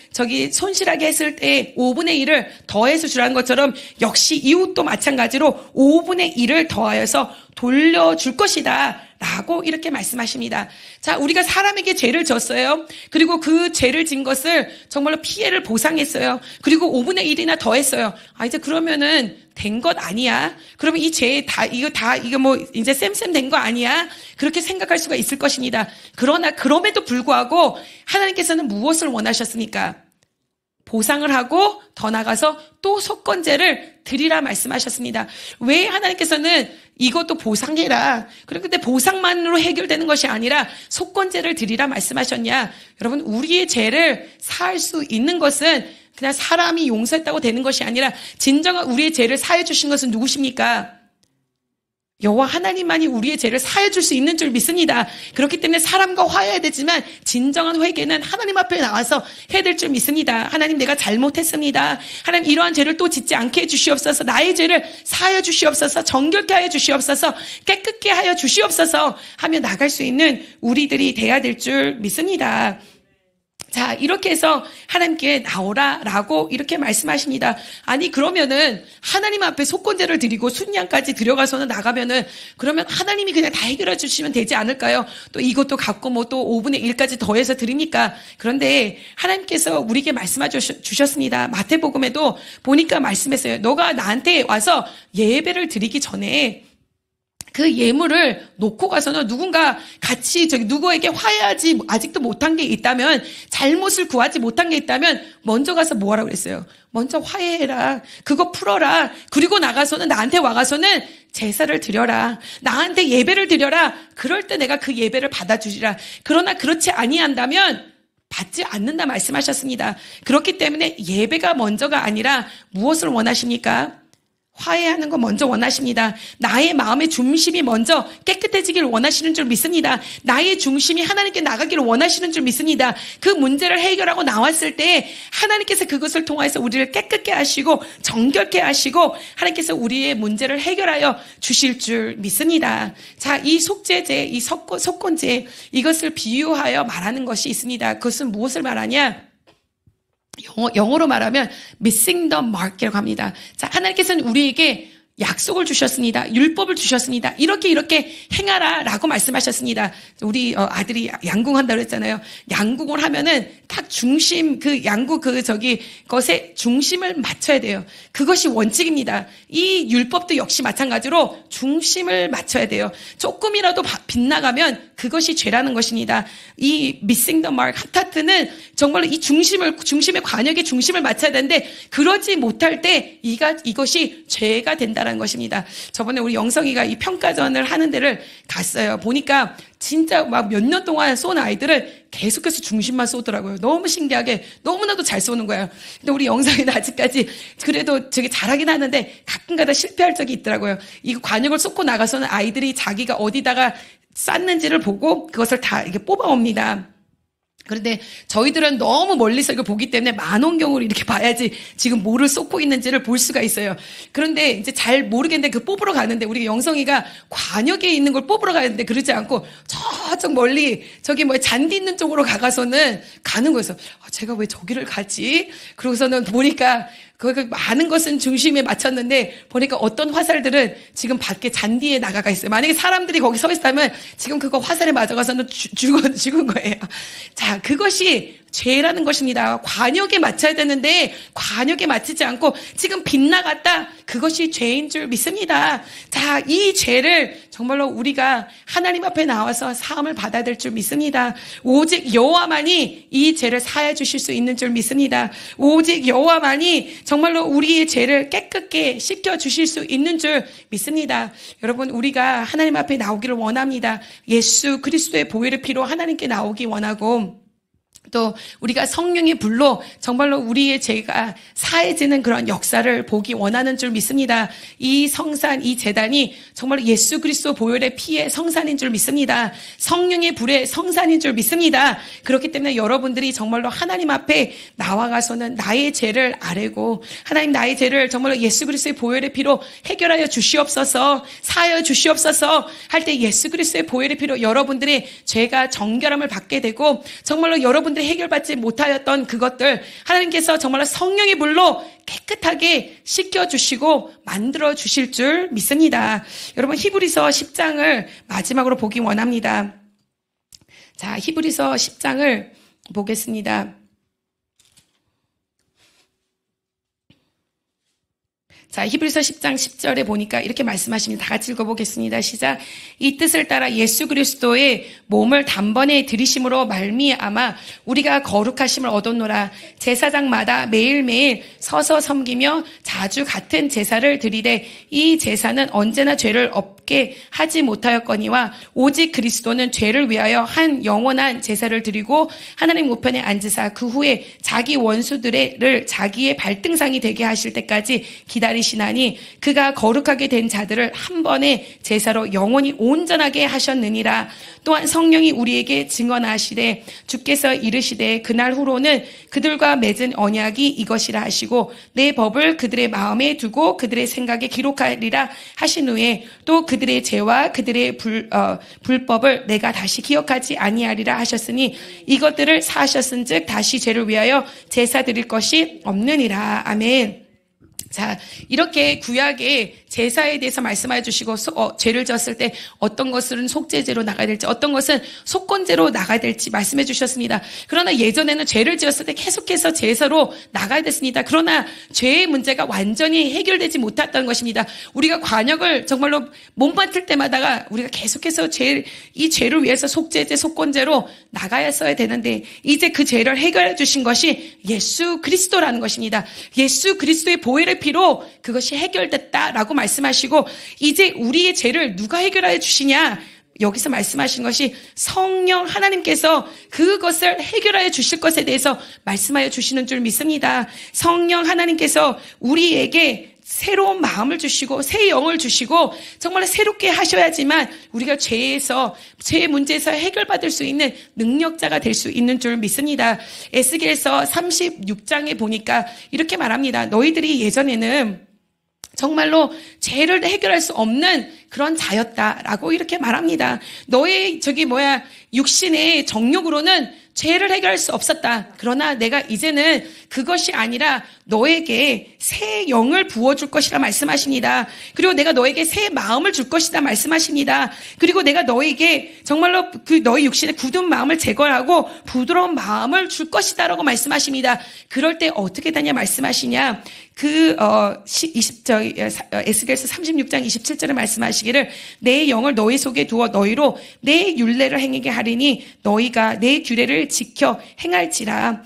손실하게 했을 때 5분의 1을 더해서 주라는 것처럼 역시 이웃도 마찬가지로 5분의 1을 더하여서 돌려줄 것이다 라고 이렇게 말씀하십니다. 자, 우리가 사람에게 죄를 졌어요. 그리고 그 죄를 진 것을 정말로 피해를 보상했어요. 그리고 5분의 1이나 더했어요. 이제 그러면은 된 것 아니야? 그러면 이 죄 이거 뭐 이제 쌤쌤 된 거 아니야? 그렇게 생각할 수가 있을 것입니다. 그러나 그럼에도 불구하고 하나님께서는 무엇을 원하셨습니까? 보상을 하고 더 나가서 또 속건제를 드리라 말씀하셨습니다. 왜 하나님께서는 이것도 보상해라. 그런데 보상만으로 해결되는 것이 아니라 속건제를 드리라 말씀하셨냐? 여러분, 우리의 죄를 사할 수 있는 것은 그냥 사람이 용서했다고 되는 것이 아니라 진정한 우리의 죄를 사해 주신 것은 누구십니까? 여호와 하나님만이 우리의 죄를 사해 줄 수 있는 줄 믿습니다. 그렇기 때문에 사람과 화해해야 되지만 진정한 회개는 하나님 앞에 나와서 해야 될 줄 믿습니다. 하나님, 내가 잘못했습니다. 하나님, 이러한 죄를 또 짓지 않게 해주시옵소서. 나의 죄를 사하여 주시옵소서. 정결케 하여 주시옵소서. 깨끗게 하여 주시옵소서 하며 나갈 수 있는 우리들이 돼야 될 줄 믿습니다. 자, 이렇게 해서 하나님께 나오라라고 이렇게 말씀하십니다. 아니, 그러면은 하나님 앞에 속건제를 드리고 순양까지 들여가서는 나가면은 그러면 하나님이 그냥 다 해결해 주시면 되지 않을까요? 또 이것도 갖고 뭐 또 5분의 1까지 더해서 드립니까? 그런데 하나님께서 우리에게 말씀해 주셨습니다. 마태복음에도 보니까 말씀했어요. 너가 나한테 와서 예배를 드리기 전에 그 예물을 놓고 가서는 누군가 같이 누구에게 화해하지 아직도 못한 게 있다면, 잘못을 구하지 못한 게 있다면 먼저 가서 뭐 하라고 그랬어요? 먼저 화해해라. 그거 풀어라. 그리고 나가서는 나한테 와가서는 제사를 드려라. 나한테 예배를 드려라. 그럴 때 내가 그 예배를 받아주리라. 그러나 그렇지 아니한다면 받지 않는다 말씀하셨습니다. 그렇기 때문에 예배가 먼저가 아니라 무엇을 원하십니까? 화해하는 거 먼저 원하십니다. 나의 마음의 중심이 먼저 깨끗해지기를 원하시는 줄 믿습니다. 나의 중심이 하나님께 나가기를 원하시는 줄 믿습니다. 그 문제를 해결하고 나왔을 때 하나님께서 그것을 통해서 우리를 깨끗게 하시고 정결케 하시고 하나님께서 우리의 문제를 해결하여 주실 줄 믿습니다. 자, 이 속죄제, 이 속건제, 이것을 비유하여 말하는 것이 있습니다. 그것은 무엇을 말하냐? 영어로 말하면 missing the mark이라고 합니다. 자, 하나님께서는 우리에게 약속을 주셨습니다. 율법을 주셨습니다. 이렇게 행하라라고 말씀하셨습니다. 우리 아들이 양궁한다고 했잖아요. 양궁을 하면은 딱 중심, 것에 중심을 맞춰야 돼요. 그것이 원칙입니다. 이 율법도 역시 마찬가지로 중심을 맞춰야 돼요. 조금이라도 빗나가면 그것이 죄라는 것입니다. 이 missing the mark, 하타트는 정말로 이 중심의 관역의 중심을 맞춰야 되는데, 그러지 못할 때 이것이 죄가 된다는 것입니다. 저번에 우리 영성이가 이 평가전을 하는 데를 갔어요. 보니까 진짜 막 몇 년 동안 쏜 아이들을 계속해서 중심만 쏘더라고요. 너무 신기하게 너무나도 잘 쏘는 거예요. 근데 우리 영성이는 아직까지 그래도 되게 잘하긴 하는데 가끔가다 실패할 적이 있더라고요. 이 관역을 쏟고 나가서는 아이들이 자기가 어디다가 쐈는지를 보고 그것을 다 이렇게 뽑아옵니다. 그런데 저희들은 너무 멀리서 이걸 보기 때문에 만원경으로 이렇게 봐야지 지금 뭐를 쏟고 있는지를 볼 수가 있어요. 그런데 이제 잘 모르겠는데 그 뽑으러 가는데, 우리 영성이가 관역에 있는 걸 뽑으러 가는데 그러지 않고 저쪽 멀리 잔디 있는 쪽으로 가서는 가는 거였어. 제가 왜 저기를 가지? 그러고서는 보니까 그 많은 것은 중심에 맞췄는데 보니까 어떤 화살들은 지금 밖에 잔디에 나가가 있어요. 만약에 사람들이 거기 서 있다면 지금 그거 화살에 맞아가서는 죽은 거예요. 자, 그것이 죄라는 것입니다. 관역에 맞춰야 되는데 관역에 맞추지 않고 지금 빗나갔다. 그것이 죄인 줄 믿습니다. 자, 이 죄를 정말로 우리가 하나님 앞에 나와서 사함을 받아야 될 줄 믿습니다. 오직 여호와만이 이 죄를 사해 주실 수 있는 줄 믿습니다. 오직 여호와만이 정말로 우리의 죄를 깨끗게 씻겨 주실 수 있는 줄 믿습니다. 여러분, 우리가 하나님 앞에 나오기를 원합니다. 예수 그리스도의 보혈의 피로 하나님께 나오기 원하고, 또 우리가 성령의 불로 정말로 우리의 죄가 사해지는 그런 역사를 보기 원하는 줄 믿습니다. 이 성산, 이 제단이 정말로 예수 그리스도 보혈의 피의 성산인 줄 믿습니다. 성령의 불의 성산인 줄 믿습니다. 그렇기 때문에 여러분들이 정말로 하나님 앞에 나와가서는 나의 죄를 아뢰고, 하나님 나의 죄를 정말로 예수 그리스도의 보혈의 피로 해결하여 주시옵소서, 사하여 주시옵소서 할 때 예수 그리스도의 보혈의 피로 여러분들의 죄가 정결함을 받게 되고, 정말로 여러분들이 해결받지 못하였던 그것들 하나님께서 정말로 성령의 불로 깨끗하게 씻겨주시고 만들어 주실 줄 믿습니다. 여러분, 히브리서 10장을 마지막으로 보기 원합니다. 자, 히브리서 10장을 보겠습니다. 자, 히브리서 10장 10절에 보니까 이렇게 말씀하십니다. 다 같이 읽어보겠습니다. 시작. 이 뜻을 따라 예수 그리스도의 몸을 단번에 들이심으로 말미암아 우리가 거룩하심을 얻었노라. 제사장마다 매일매일 서서 섬기며 자주 같은 제사를 드리되 이 제사는 언제나 죄를 없게 하지 못하였거니와 오직 그리스도는 죄를 위하여 한 영원한 제사를 드리고 하나님 우편에 앉으사 그 후에 자기 원수들을 자기의 발등상이 되게 하실 때까지 기다리시나니 그가 거룩하게 된 자들을 한 번의 제사로 영원히 온전하게 하셨느니라. 또한 성령이 우리에게 증언하시되 주께서 이르시되 그날 후로는 그들과 맺은 언약이 이것이라 하시고 내 법을 그들의 마음에 두고 그들의 생각에 기록하리라 하신 후에 또 그들의 죄와 그들의 불법을 내가 다시 기억하지 아니하리라 하셨으니 이것들을 사하셨은즉 다시 죄를 위하여 제사 드릴 것이 없느니라. 아멘. 자, 이렇게 구약의 제사에 대해서 말씀해 주시고 죄를 졌을 때 어떤 것은 속죄제로 나가야 될지 어떤 것은 속건제로 나가야 될지 말씀해 주셨습니다. 그러나 예전에는 죄를 지었을 때 계속해서 제사로 나가야 됐습니다. 그러나 죄의 문제가 완전히 해결되지 못했던 것입니다. 우리가 관역을 정말로 몸받을 때마다가 우리가 계속해서 이 죄를 위해서 속죄제, 속건제로 나가야 되는데 이제 그 죄를 해결해 주신 것이 예수 그리스도라는 것입니다. 예수 그리스도의 보혈의 피로 그것이 해결됐다라고 말씀하시고 이제 우리의 죄를 누가 해결해 주시냐? 여기서 말씀하신 것이 성령 하나님께서 그것을 해결하여 주실 것에 대해서 말씀하여 주시는 줄 믿습니다. 성령 하나님께서 우리에게 새로운 마음을 주시고 새 영을 주시고 정말 새롭게 하셔야지만 우리가 죄 문제에서 해결받을 수 있는 능력자가 될 수 있는 줄 믿습니다. 에스겔서 36장에 보니까 이렇게 말합니다. 너희들이 예전에는 정말로 죄를 해결할 수 없는 그런 자였다라고 이렇게 말합니다. 너의 육신의 정욕으로는 죄를 해결할 수 없었다. 그러나 내가 이제는 그것이 아니라 너에게 새 영을 부어줄 것이라 말씀하십니다. 그리고 내가 너에게 새 마음을 줄 것이다 말씀하십니다. 그리고 내가 너에게 정말로 너의 육신의 굳은 마음을 제거하고 부드러운 마음을 줄 것이다라고 말씀하십니다. 그럴 때 어떻게 되냐 말씀하시냐. 에스겔서 36장 27절에 말씀하시기를 내 영을 너희 속에 두어 너희로 내 율례를 행하게 하리니 너희가 내 규례를 지켜 행할지라.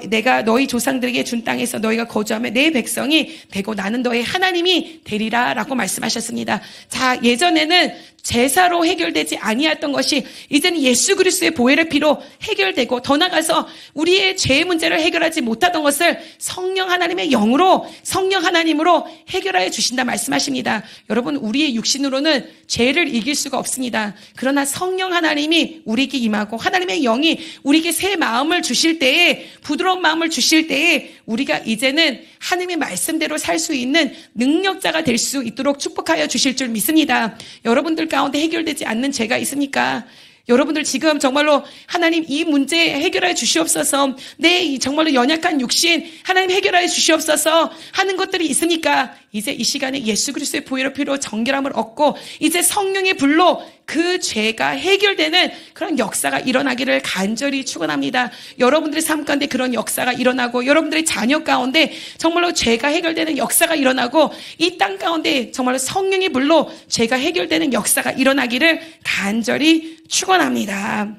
내가 너희 조상들에게 준 땅에서 너희가 거주하며 내 백성이 되고 나는 너희 하나님이 되리라 라고 말씀하셨습니다. 자, 예전에는 제사로 해결되지 아니했던 것이 이제는 예수 그리스도의 보혈의 피로 해결되고 더 나아가서 우리의 죄 문제를 해결하지 못하던 것을 성령 하나님의 영으로 성령 하나님으로 해결하여 주신다 말씀하십니다. 여러분, 우리의 육신으로는 죄를 이길 수가 없습니다. 그러나 성령 하나님이 우리에게 임하고 하나님의 영이 우리에게 새 마음을 주실 때에 부드러운 마음을 주실 때에 우리가 이제는 하나님의 말씀대로 살 수 있는 능력자가 될 수 있도록 축복하여 주실 줄 믿습니다. 여러분들 가운데 해결되지 않는 죄가 있습니까? 여러분들 지금 정말로 하나님 이 문제 해결해 주시옵소서. 내 정말로 연약한 육신 하나님 해결해 주시옵소서 하는 것들이 있으니까 이제 이 시간에 예수 그리스도의 보혈의 피로 정결함을 얻고 이제 성령의 불로 그 죄가 해결되는 그런 역사가 일어나기를 간절히 축원합니다. 여러분들의 삶 가운데 그런 역사가 일어나고 여러분들의 자녀 가운데 정말로 죄가 해결되는 역사가 일어나고 이 땅 가운데 정말로 성령의 불로 죄가 해결되는 역사가 일어나기를 간절히 축원합니다.